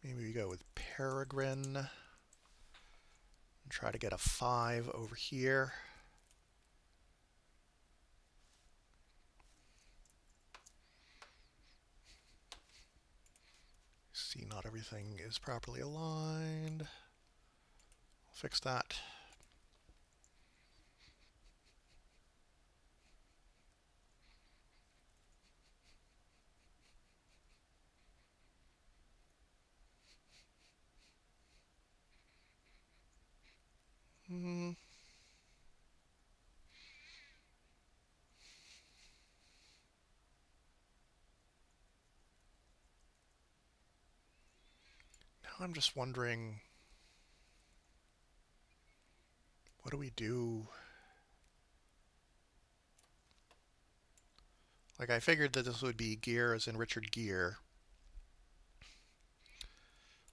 Maybe we go with Peregrine and try to get a 5 over here. See, not everything is properly aligned. I'll fix that. Hmm. Now I'm just wondering, what do we do? Like, I figured that this would be Gere as in Richard Gere.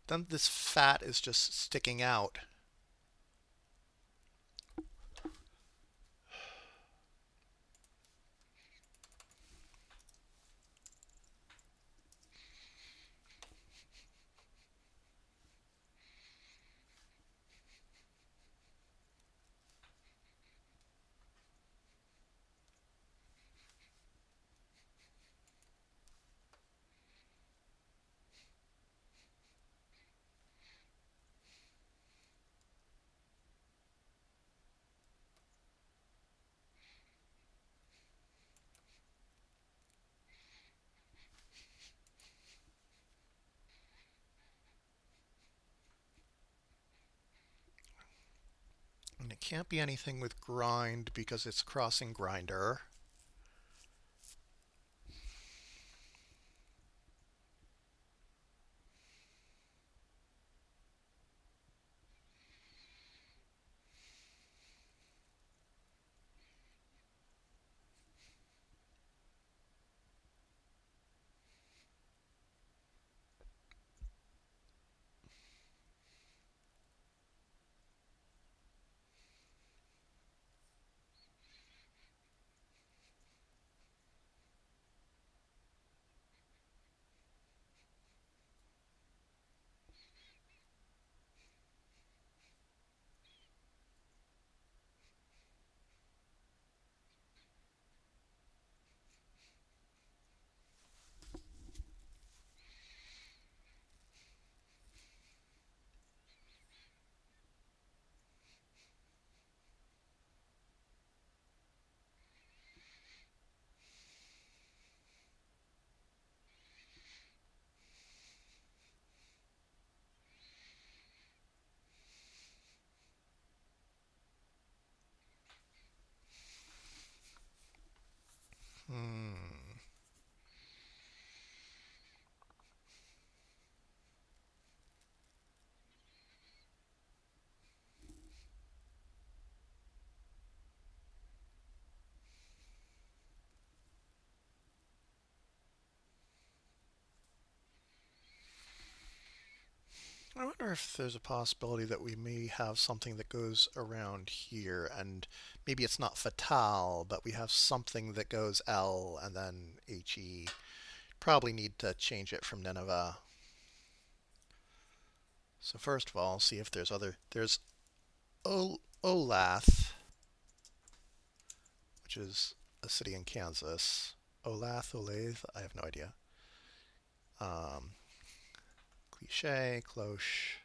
Then this fat is just sticking out. And it can't be anything with grind because it's crossing grinder. wonder if there's a possibility that we may have something that goes around here, and maybe it's not Fatal, but we have something that goes L and then HE. Probably need to change it from Nineveh. So first of all, see if there's other. There's Olath, which is a city in Kansas. Olathe, I have no idea. Um, Cliche, Cloche,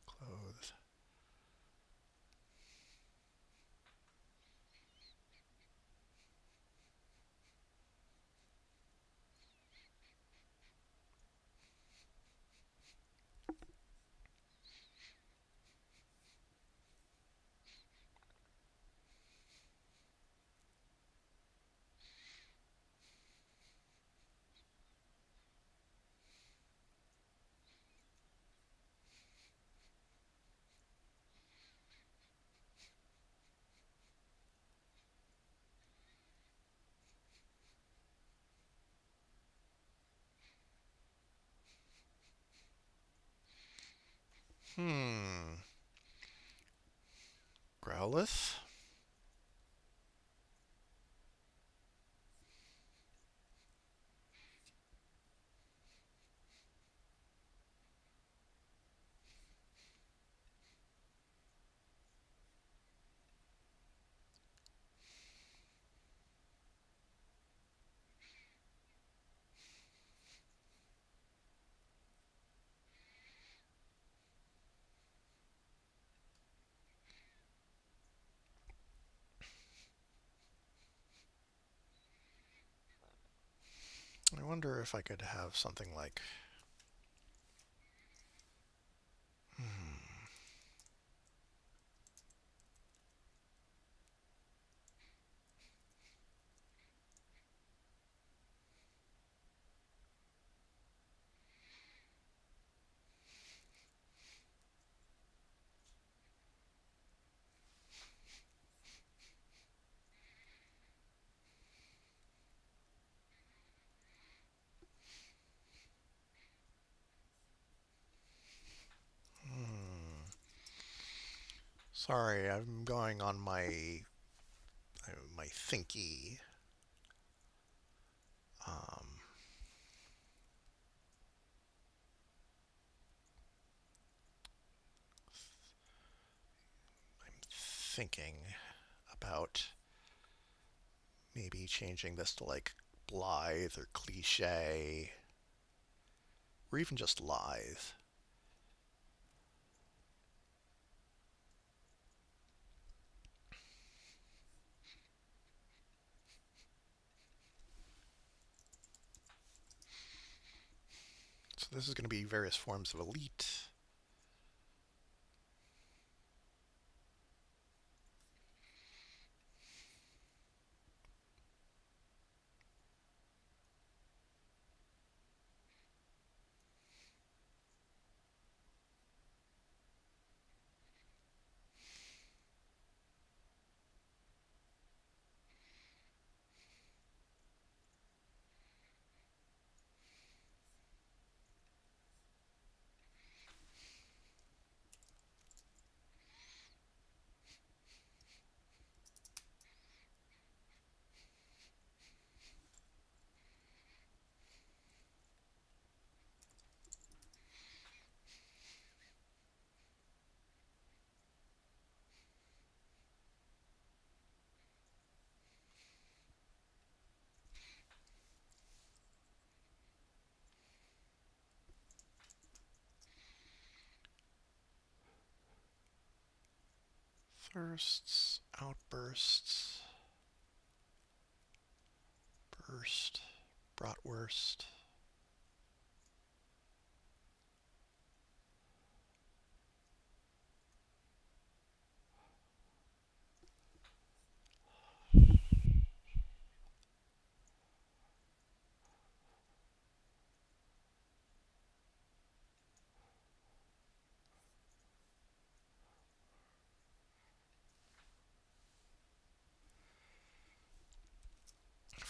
Clothes. Hmm. Growlithe? I wonder if I could have something like. Hmm. Hmm. Sorry, I'm going on my thinky. Um, I'm thinking about maybe changing this to like Blythe or Cliche, or even just Lithe. So this is going to be various forms of elite. Thirsts, outbursts, burst, bratwurst.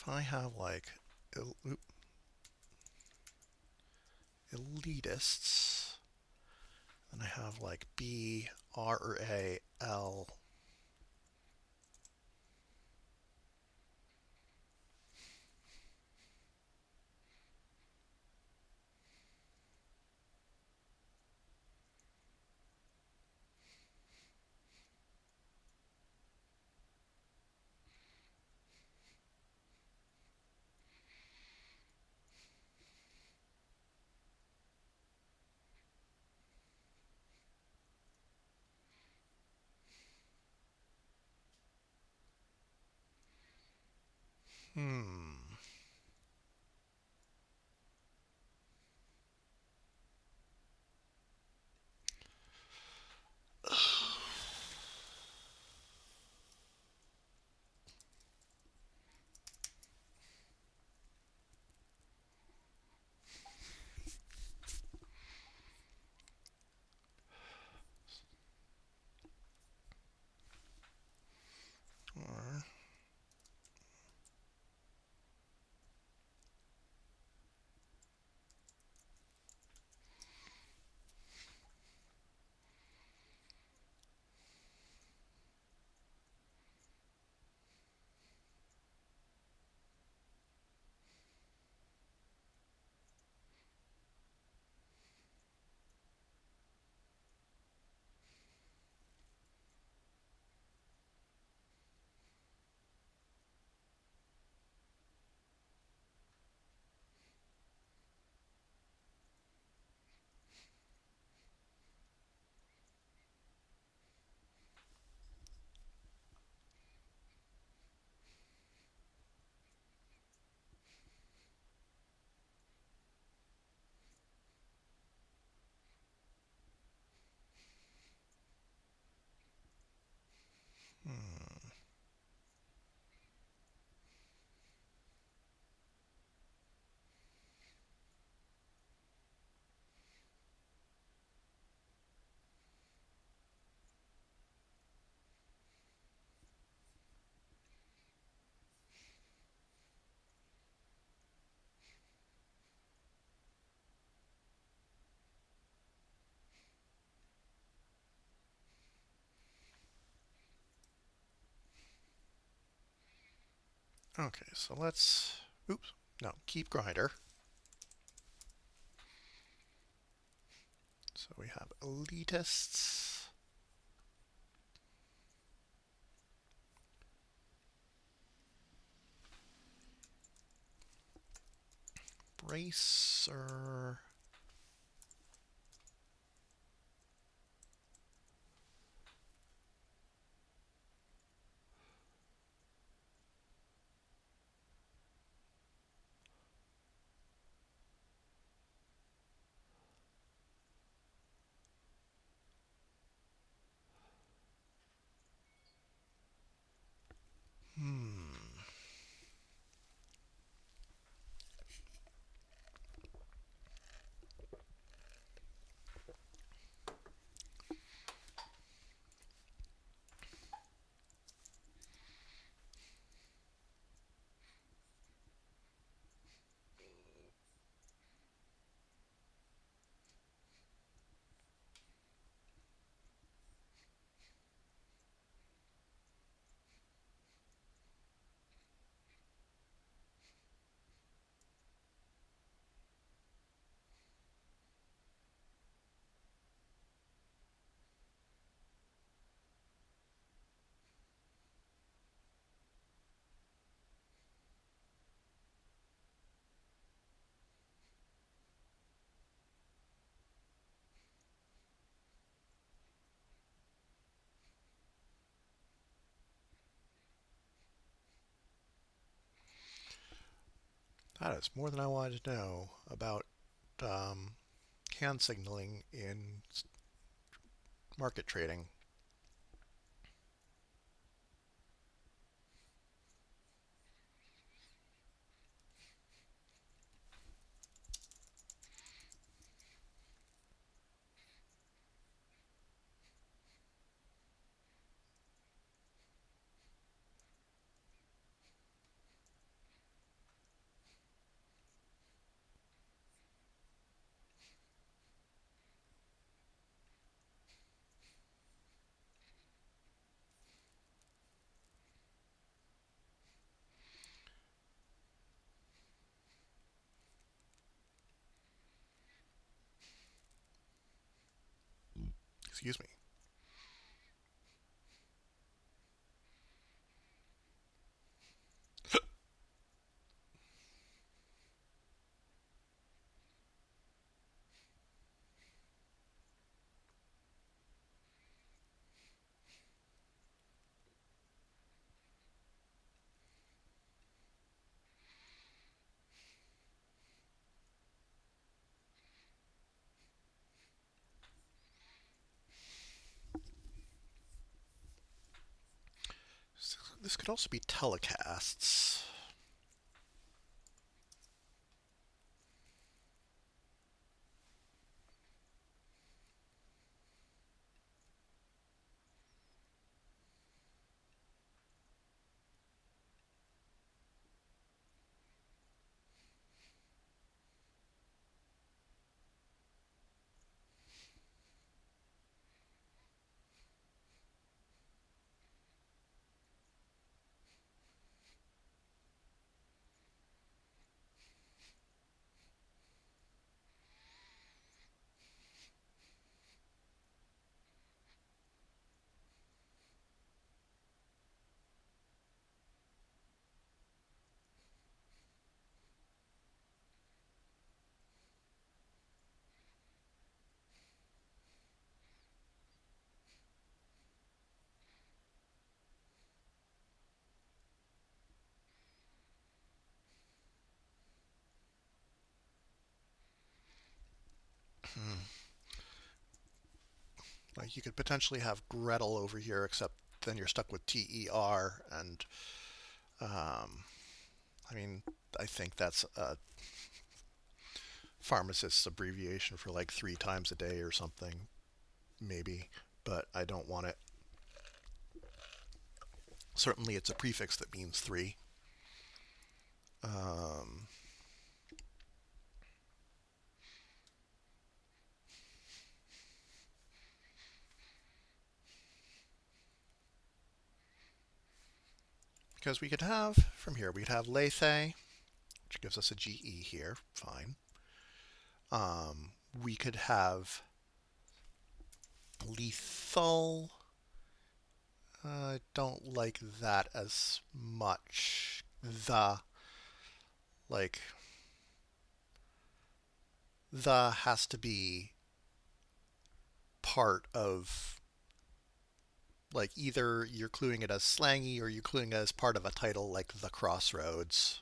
if I have like elitists, then I have like B, R or A, L. Hmm. Or, hmm. Okay, so let's, oops, no, keep grinder. So we have elitists, bracer, hmm. That is more than I wanted to know about um, hand signaling in market trading. Excuse me. This could also be telecasts. Like you could potentially have Gretel over here, except then you're stuck with TER, and I mean, I think that's a pharmacist's abbreviation for like 3 times a day or something, maybe, but I don't want it. Certainly, it's a prefix that means three. Um, because we could have, from here, we'd have Lethe, which gives us a GE here, fine. We could have lethal. I don't like that as much. Like, the has to be part of, like, either you're cluing it as slangy or you're cluing it as part of a title like The Crossroads.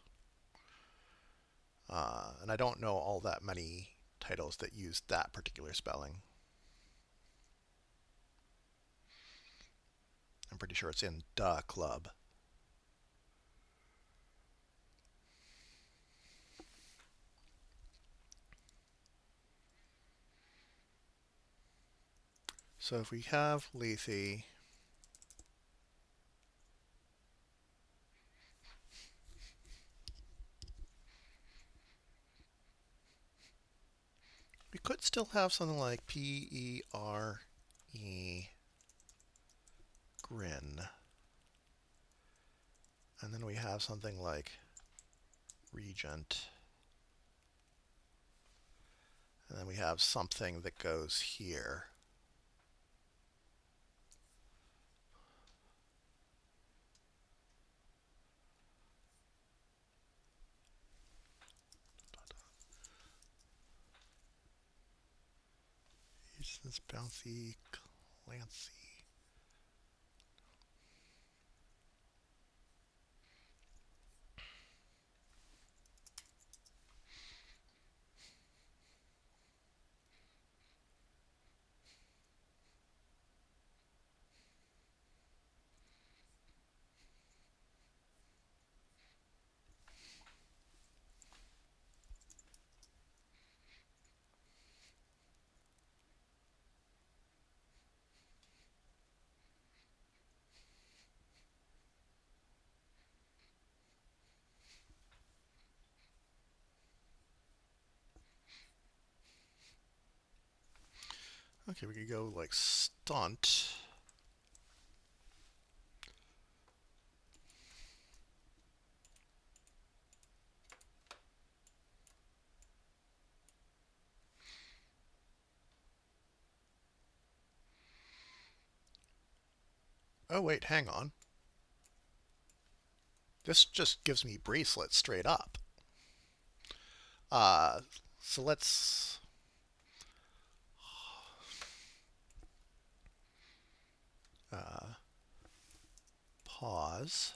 And I don't know all that many titles that use that particular spelling. I'm pretty sure it's in Da Club. So if we have Lethe, we could still have something like P-E-R-E grin. And then we have something like Regent. And then we have something that goes here. This bouncy Clancy. Okay, we could go like stunt. Oh wait, hang on. This just gives me bracelets straight up. Uh, so let's pause.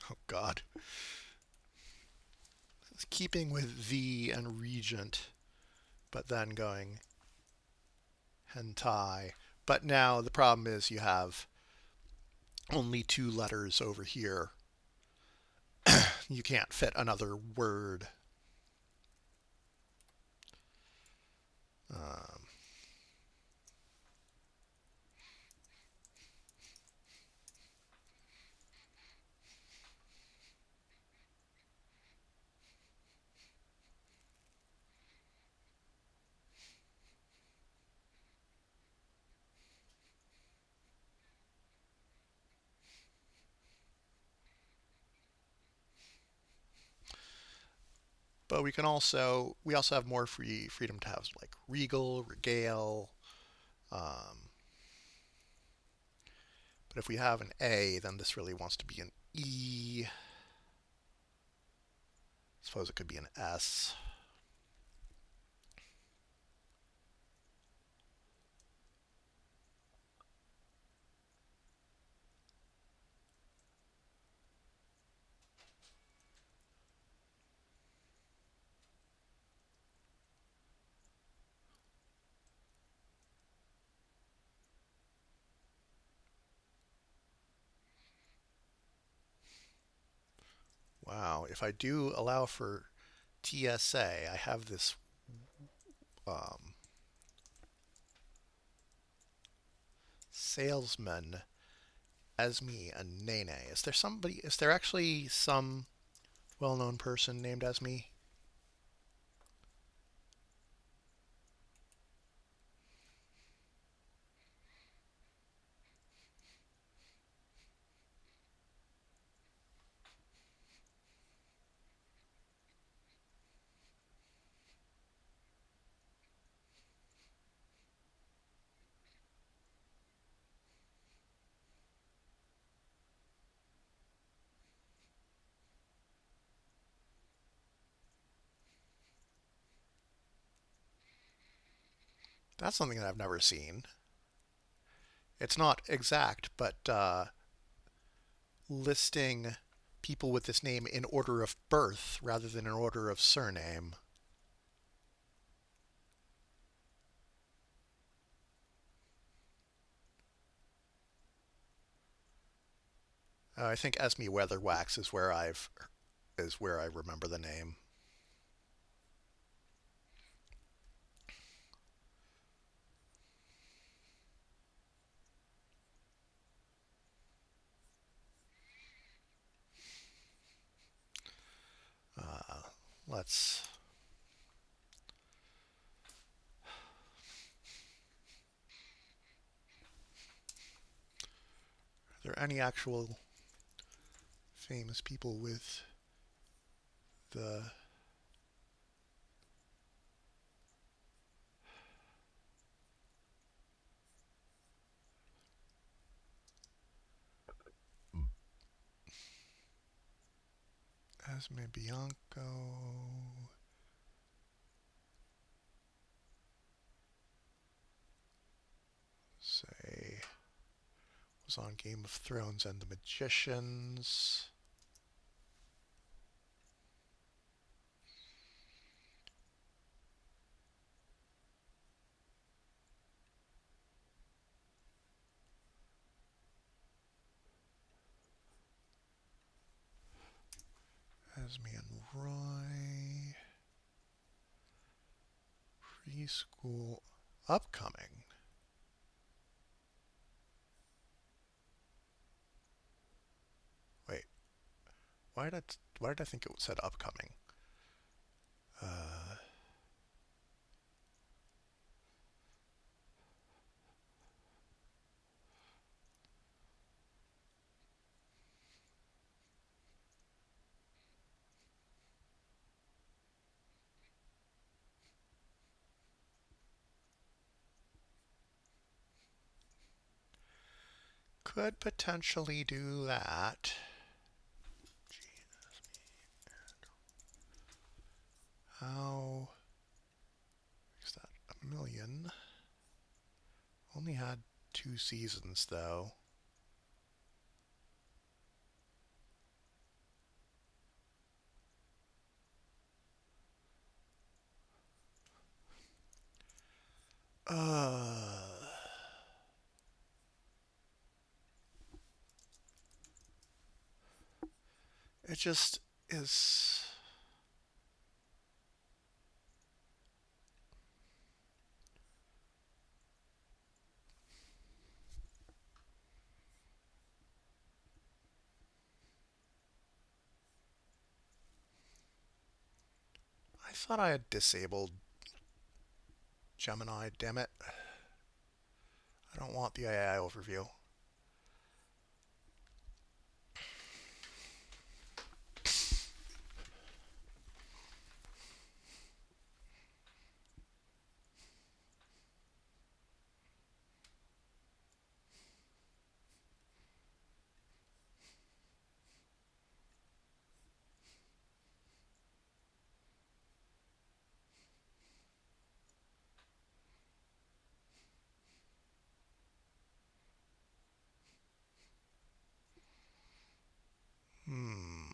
Oh God. Keeping with the and regent, but then going hentai. But now the problem is you have only two letters over here. You can't fit another word. Um, but we also have more freedom to have like regal, regale. Um, but if we have an A, then this really wants to be an E. I suppose it could be an S. Wow, if I do allow for TSA, I have this um, salesman Esme and Nene. Is there actually some well-known person named Esme? That's something that I've never seen. It's not exact, but listing people with this name in order of birth rather than in order of surname. I think Esme Weatherwax is where I remember the name. Uh, let's. Are there any actual famous people with the Esme Bianco? Say was on Game of Thrones and The Magicians. Esme and Roy. Preschool upcoming. Wait, why did I think it said upcoming? Uh, could potentially do that. How is that a million? Only had 2 seasons though. Uh, it just is. I thought I had disabled Gemini, damn it. I don't want the AI overview. Hmm.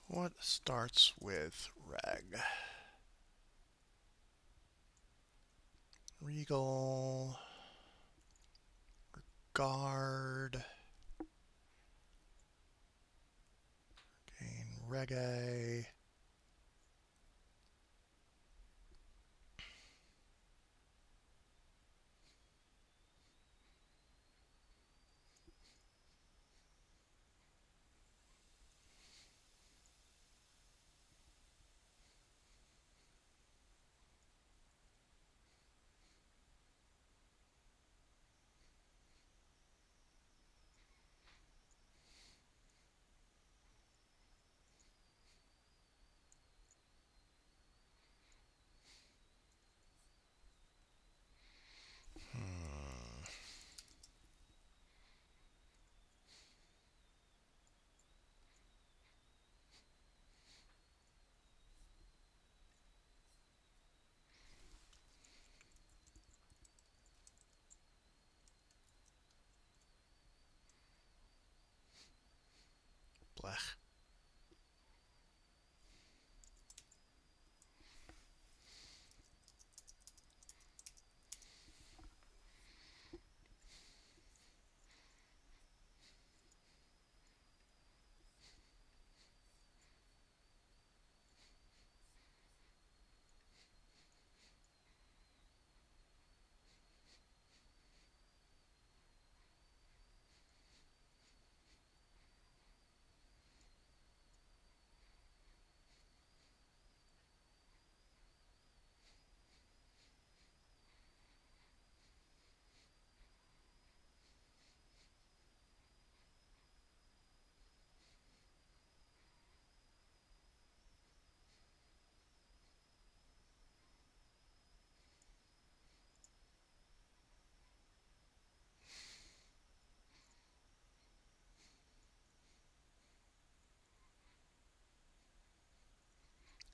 What starts with reg? Regal. Guard. Gain reggae. Hmm. Blech.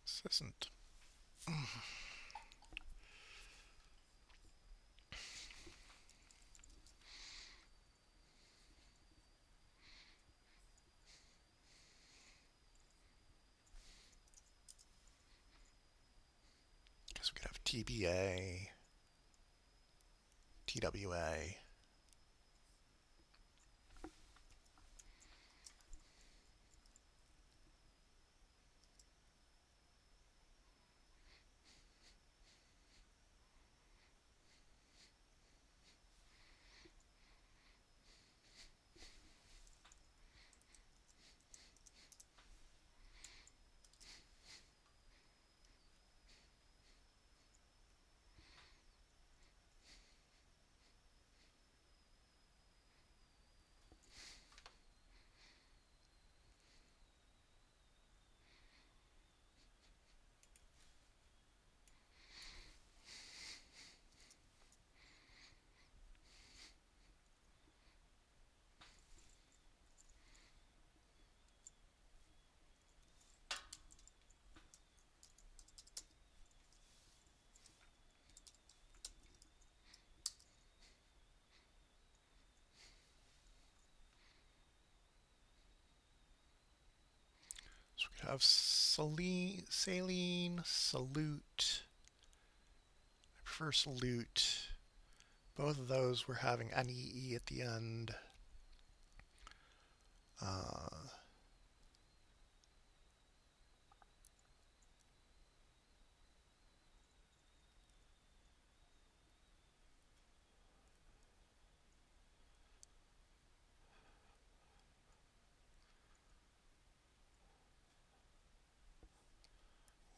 This isn't. So we could have TBA, TWA. So we could have saline, salute. I prefer salute. Both of those were having an EE at the end.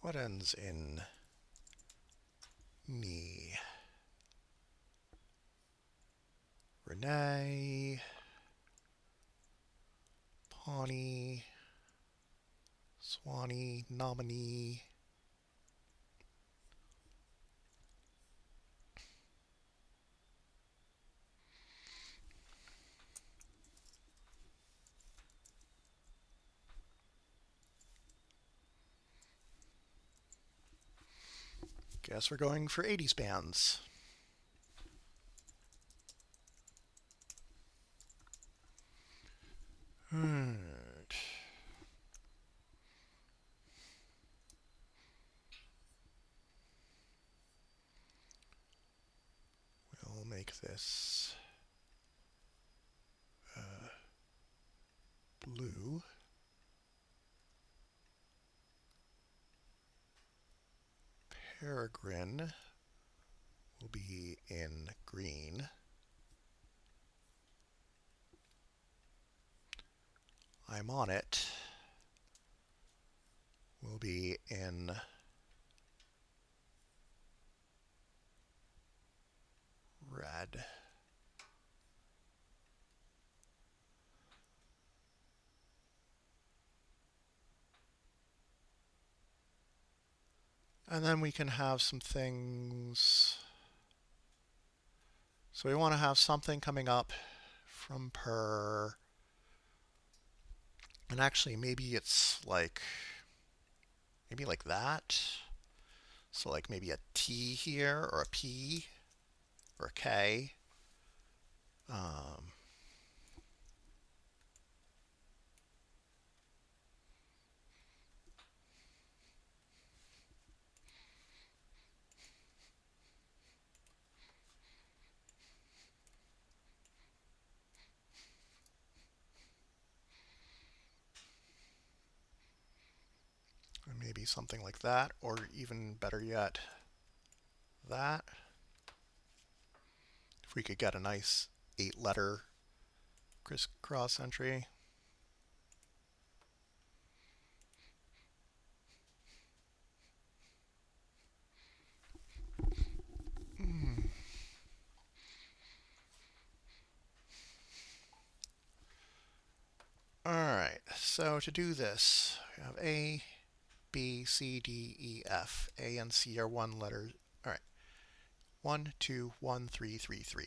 What ends in knee? Renee, Pawnee, Swanee, nominee. Guess we're going for 80s bands. We'll make this blue. Peregrine will be in green. I'm on it will be in red. And then we can have some things. So we want to have something coming up from per. And actually maybe it's like, maybe like that. So like maybe a T here or a P or a K. Maybe something like that, or even better yet, that. If we could get a nice 8-letter crisscross entry. Alright, so to do this, we have A, B, C, D, E, F. A and C are one letter. Alright. 1, 2, 1, 3, 3, 3.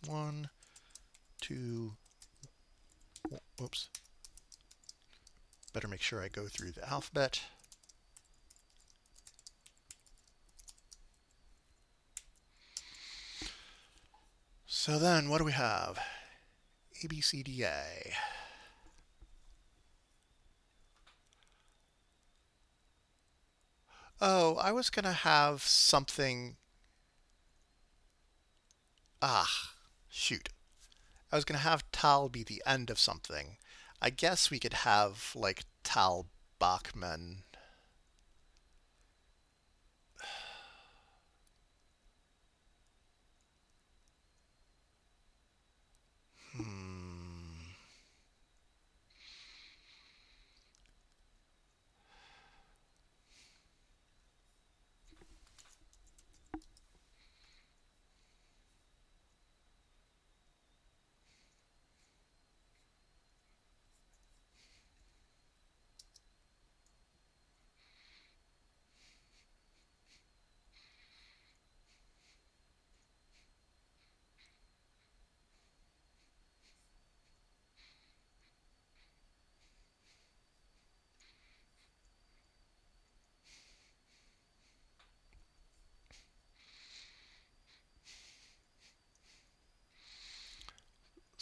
1, 2, whoops. Better make sure I go through the alphabet. So then, what do we have? A, B, C, D, A. Oh, I was gonna have something. Ah, shoot. I was gonna have Tal be the end of something. I guess we could have like Tal Bachman. Hmm.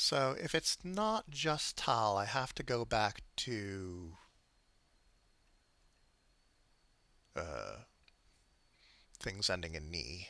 So if it's not just Tal, I have to go back to uh, things ending in knee.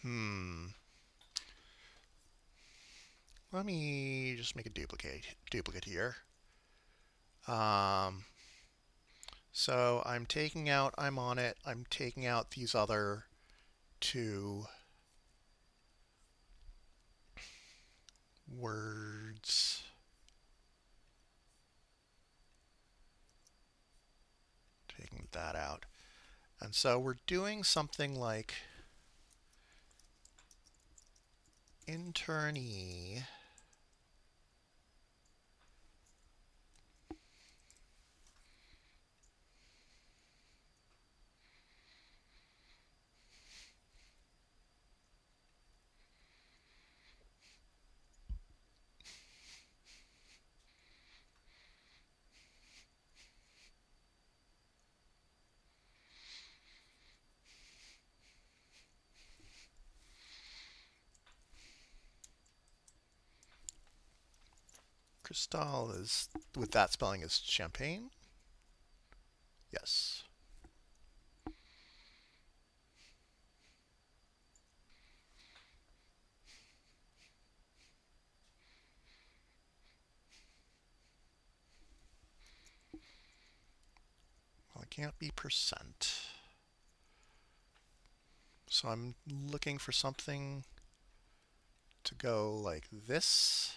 Hmm. Let me just make a duplicate here. Um, so I'm on it. I'm taking out these other two words. Taking that out. And so we're doing something like internee. Cristal is, with that spelling, is champagne? Yes. Well, it can't be percent. So I'm looking for something to go like this.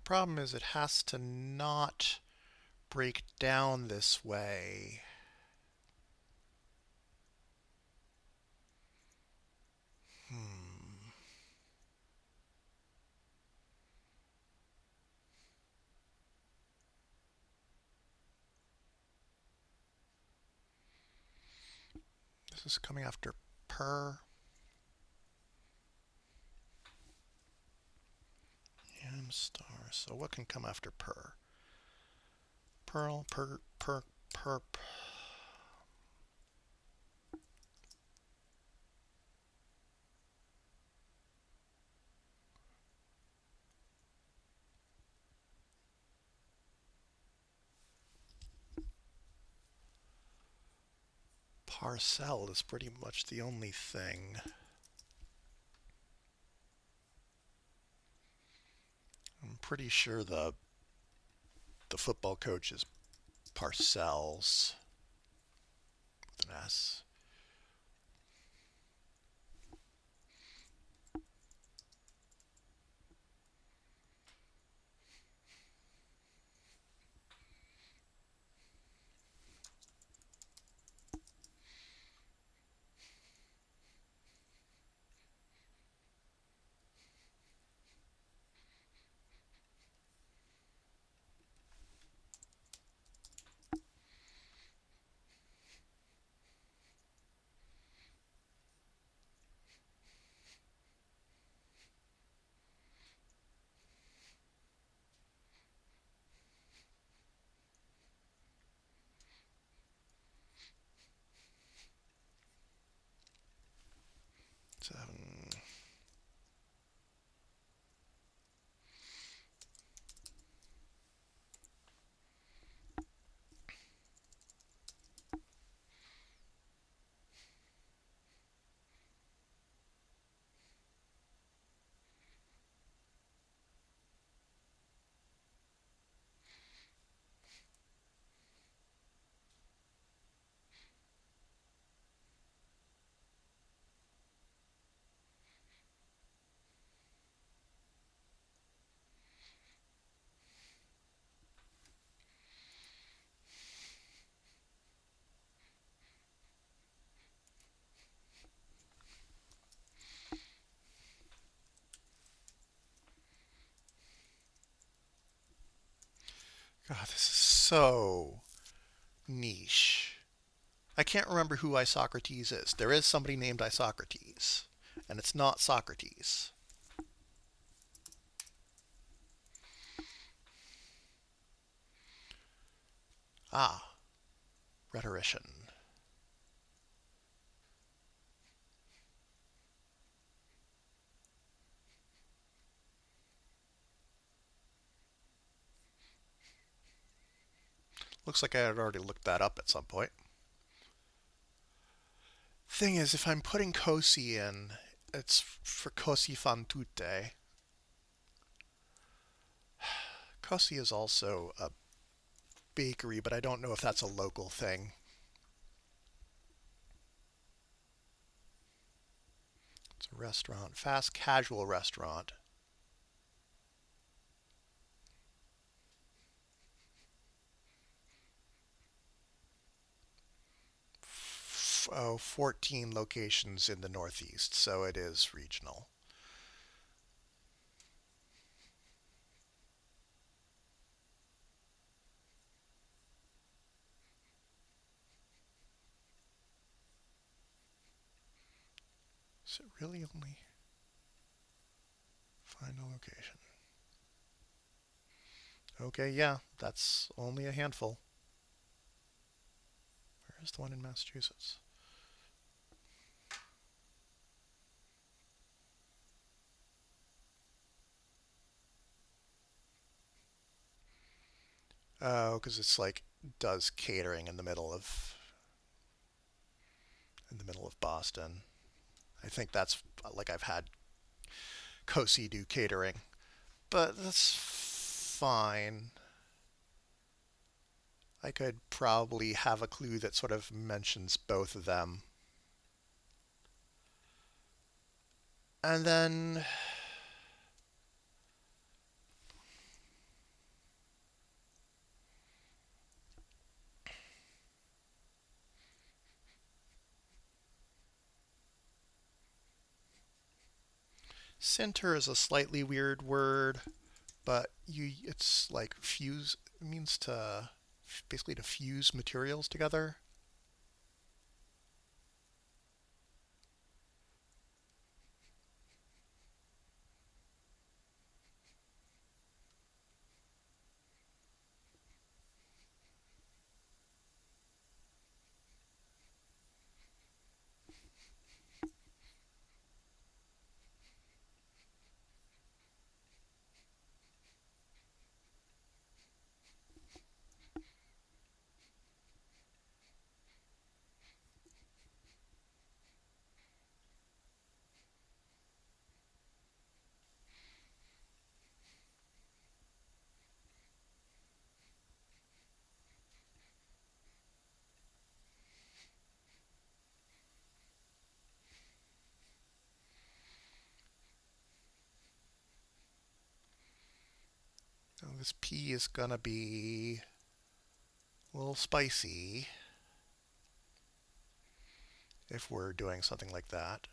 problem is it has to not break down this way. This is coming after per. M star. So what can come after per? Pearl, perp. Parcel is pretty much the only thing. I'm pretty sure the football coach is Parcells with an S. Seven. God, this is so niche. I can't remember who Isocrates is. There is somebody named Isocrates, and it's not Socrates. Ah, rhetorician. Looks like I had already looked that up at some point. Thing is, if I'm putting cosi in, it's for cosi fan tutte. Cosi is also a bakery, but I don't know if that's a local thing. It's a restaurant, fast casual restaurant. Oh, 14 locations in the Northeast, so it is regional. Is it really only find a location? Okay, yeah, that's only a handful. Where's the one in Massachusetts? Oh, because it's like does catering in the middle of Boston. I think that's like I've had Cosi do catering, but that's fine. I could probably have a clue that sort of mentions both of them. And then Sinter is a slightly weird word, but it's like fuse. It means to basically to fuse materials together. Now this P is gonna be a little spicy if we're doing something like that.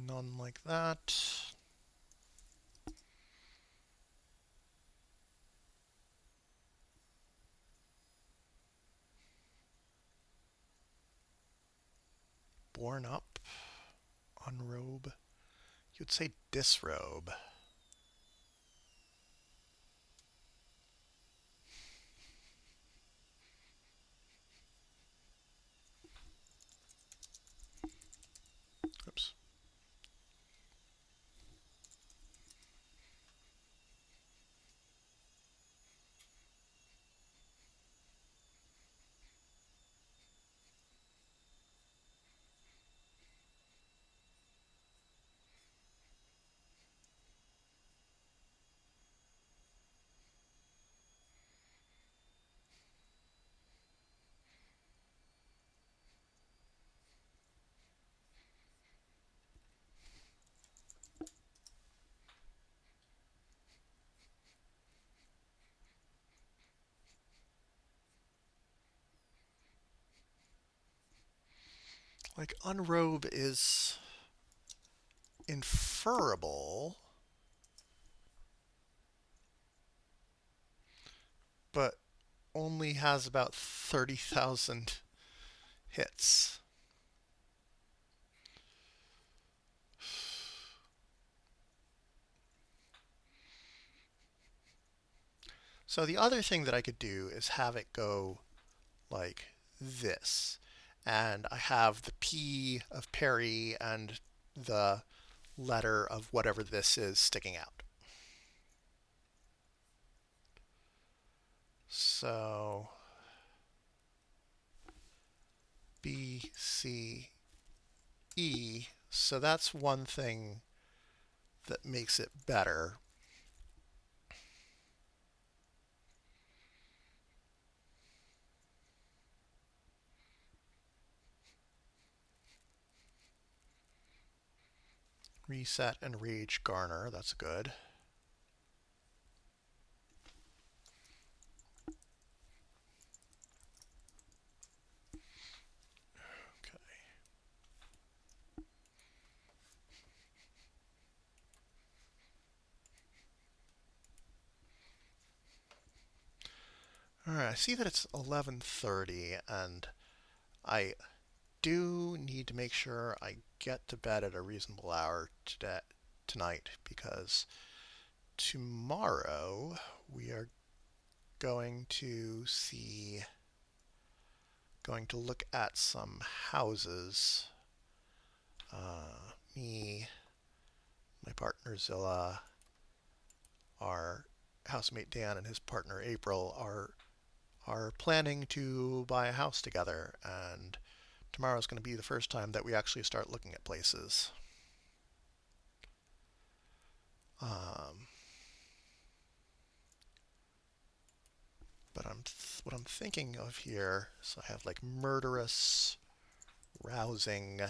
None like that. Born up, unrobe. You'd say disrobe. Oops. Like unrobe is inferable, but only has about 30,000 hits. So the other thing that I could do is have it go like this. And I have the P of Perry and the letter of whatever this is sticking out. So B, C, E. So that's one thing that makes it better. Reset and Rage Garner, that's good. Okay. All right, I see that it's 11:30 and I do need to make sure I get to bed at a reasonable hour tonight because tomorrow we are going to look at some houses. Me, my partner Zilla, our housemate Dan, and his partner April are planning to buy a house together, and tomorrow is going to be the first time that we actually start looking at places. But I'm what I'm thinking of here. So I have like murderous, rousing.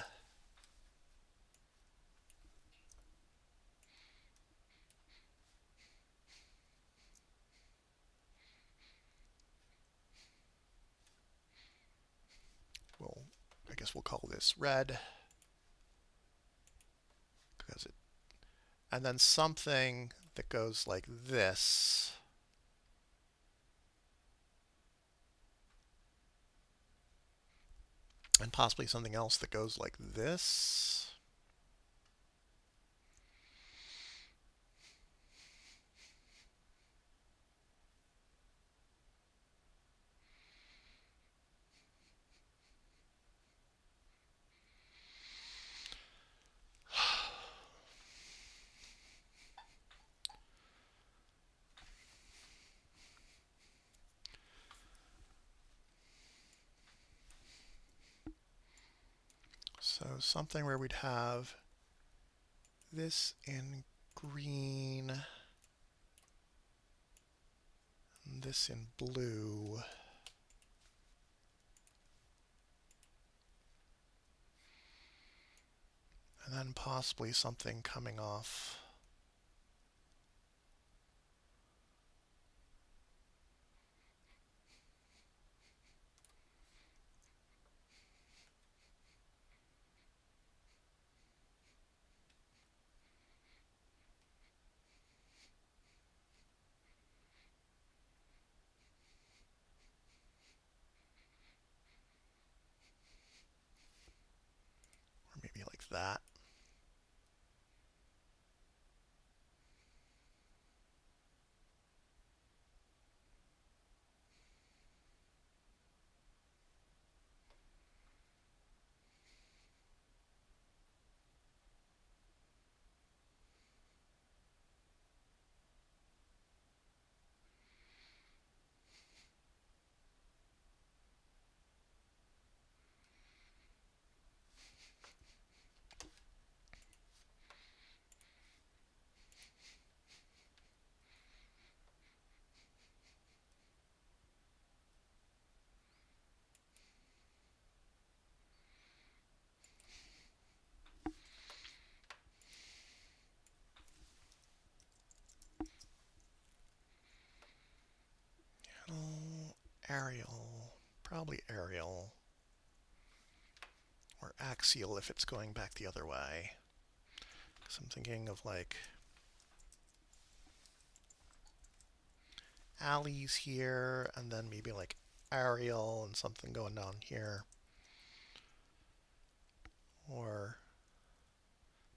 Well, I guess we'll call this red because it, and then something that goes like this. And possibly something else that goes like this. So something where we'd have this in green, and this in blue. And then possibly something coming off. Or maybe like that. Oh, Arial. Probably Arial. Or axial if it's going back the other way. Because I'm thinking of like alleys here, and then maybe like Arial and something going down here. Or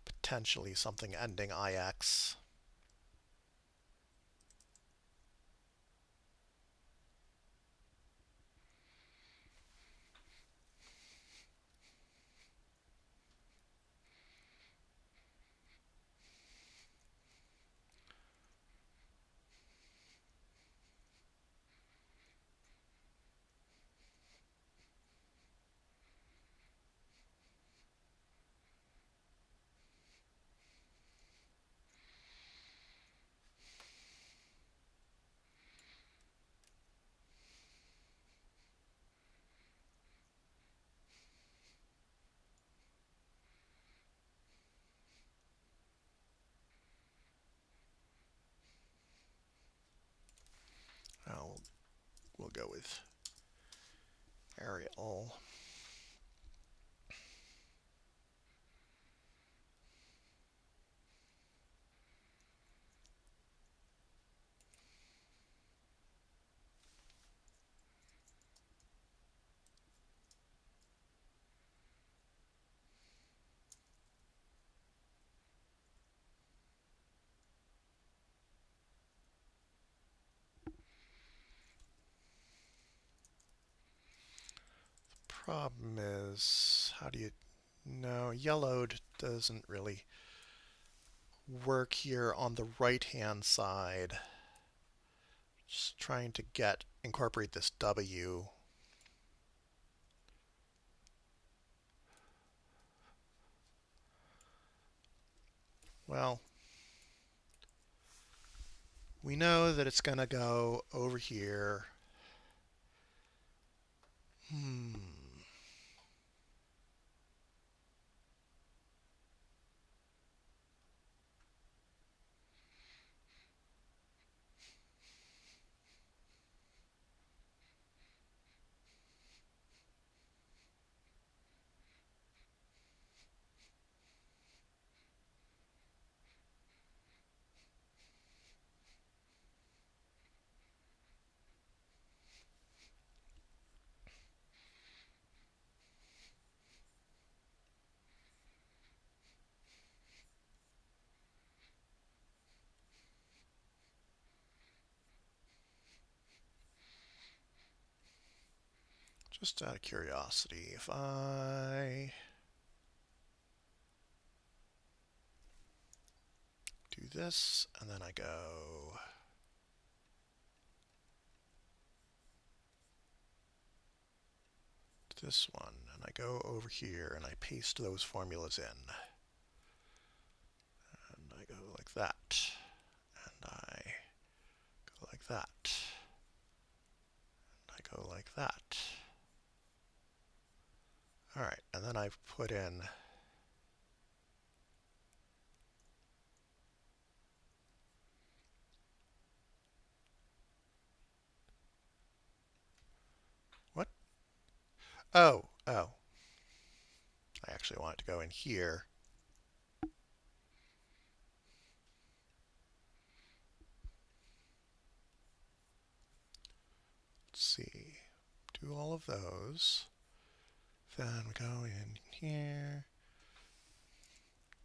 potentially something ending IX. Oh, we'll go with Arial. Problem is, how do you... No, yellowed doesn't really work here on the right-hand side. Just trying to incorporate this W. Well, we know that it's going to go over here Hmm. Just out of curiosity, if I do this and then I go to this one and I go over here and I paste those formulas in and I go like that and I go like that and I go like that. All right, and then I've put in what? Oh, I actually want it to go in here. Let's see, do all of those. Then we go in here,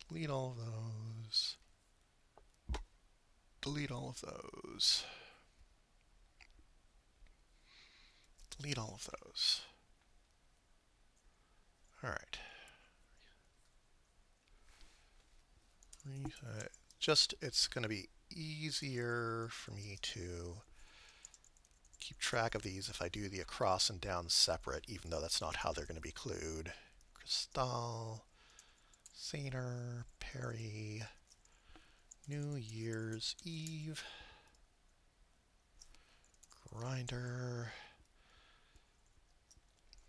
delete all of those, delete all of those, delete all of those. All right. Just, it's going to be easier for me to keep track of these if I do the across and down separate, even though that's not how they're going to be clued. Cristal, Saner, Perry, New Year's Eve, Grinder.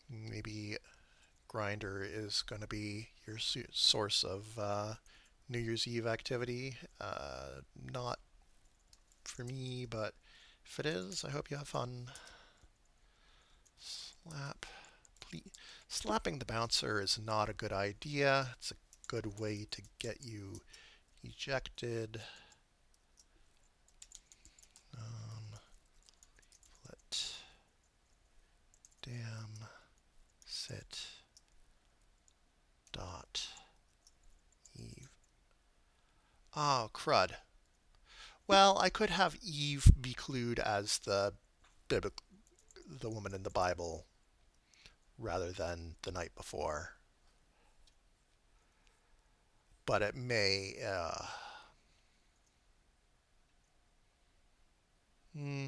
Maybe Grinder is going to be your source of New Year's Eve activity. Not for me, but if it is, I hope you have fun. Slap. Please. Slapping the bouncer is not a good idea. It's a good way to get you ejected. Let damn sit dot Eve. Oh, crud. Well, I could have Eve be clued as the woman in the Bible rather than the night before. But it may. Hmm.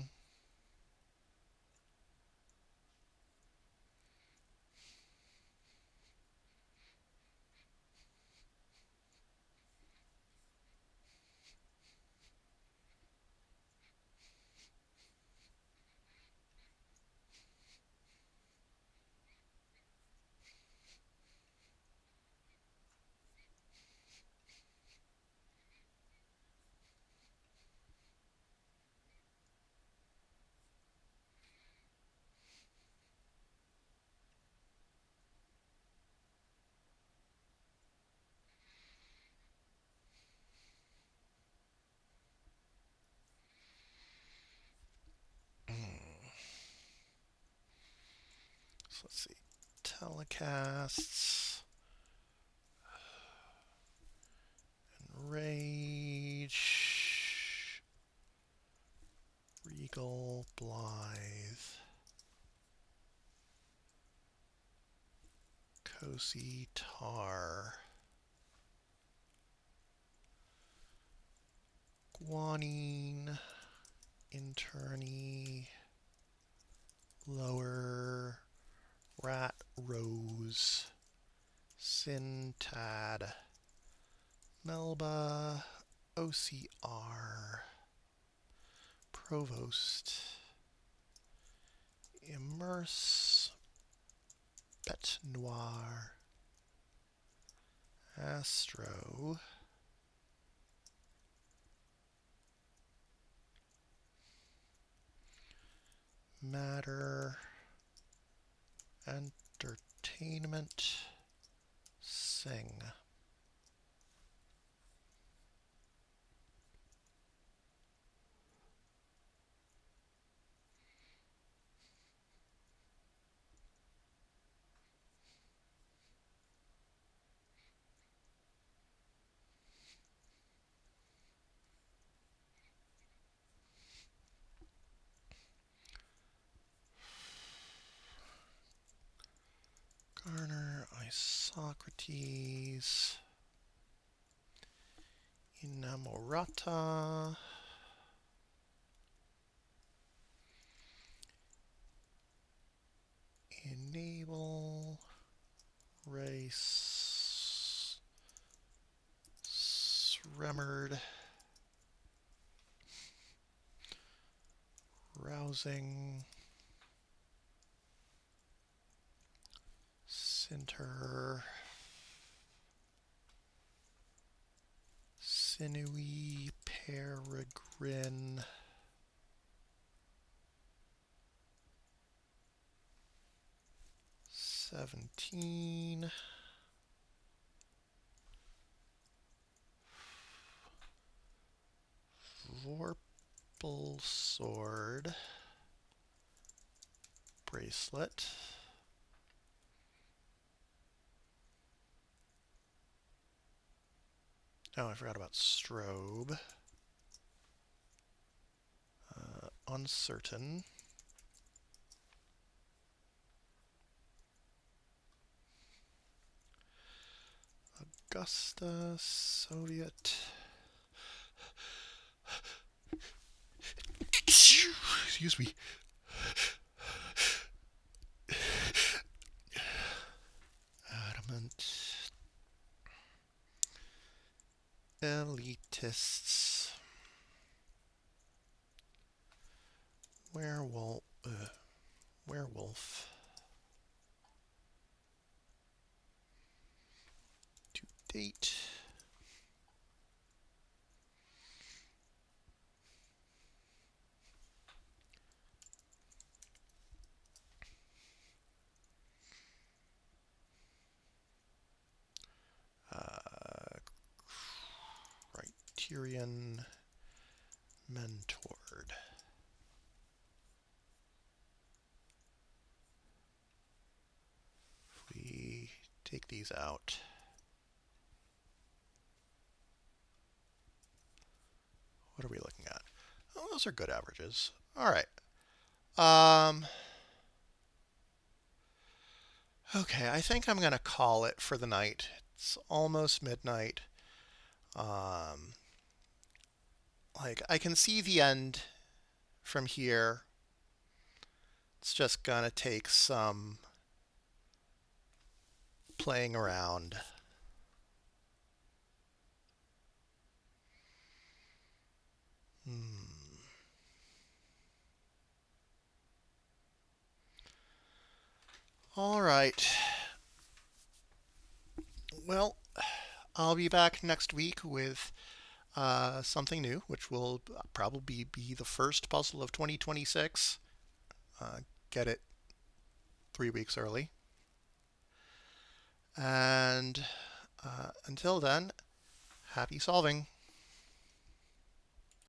So let's see. Telecasts. Rage. Regal. Blythe. Cozy. Tar. Guanine. Interny. Lower. Rat. Rose. Syntad. Melba. OCR. Provost. Immerse. Bête Noire, Astro, Matter, Entertainment, Sing. Garner, Isocrates, Inamorata, Enable, Race, Sremerd, Rousing, Center, Sinewy, Peregrine, $17, Vorpal Sword, Bracelet, oh, I forgot about Strobe, Uncertain, Augusta, Soviet, excuse me, Adamant, Elitists, Werewolf, to date, Criterion, Mentored. If we take these out, what are we looking at? Oh, those are good averages. All right. Okay, I think I'm going to call it for the night. It's almost midnight. Like, I can see the end from here. It's just going to take some playing around. All right. Well, I'll be back next week with something new, which will probably be the first puzzle of 2026. Get it 3 weeks early. And until then, happy solving.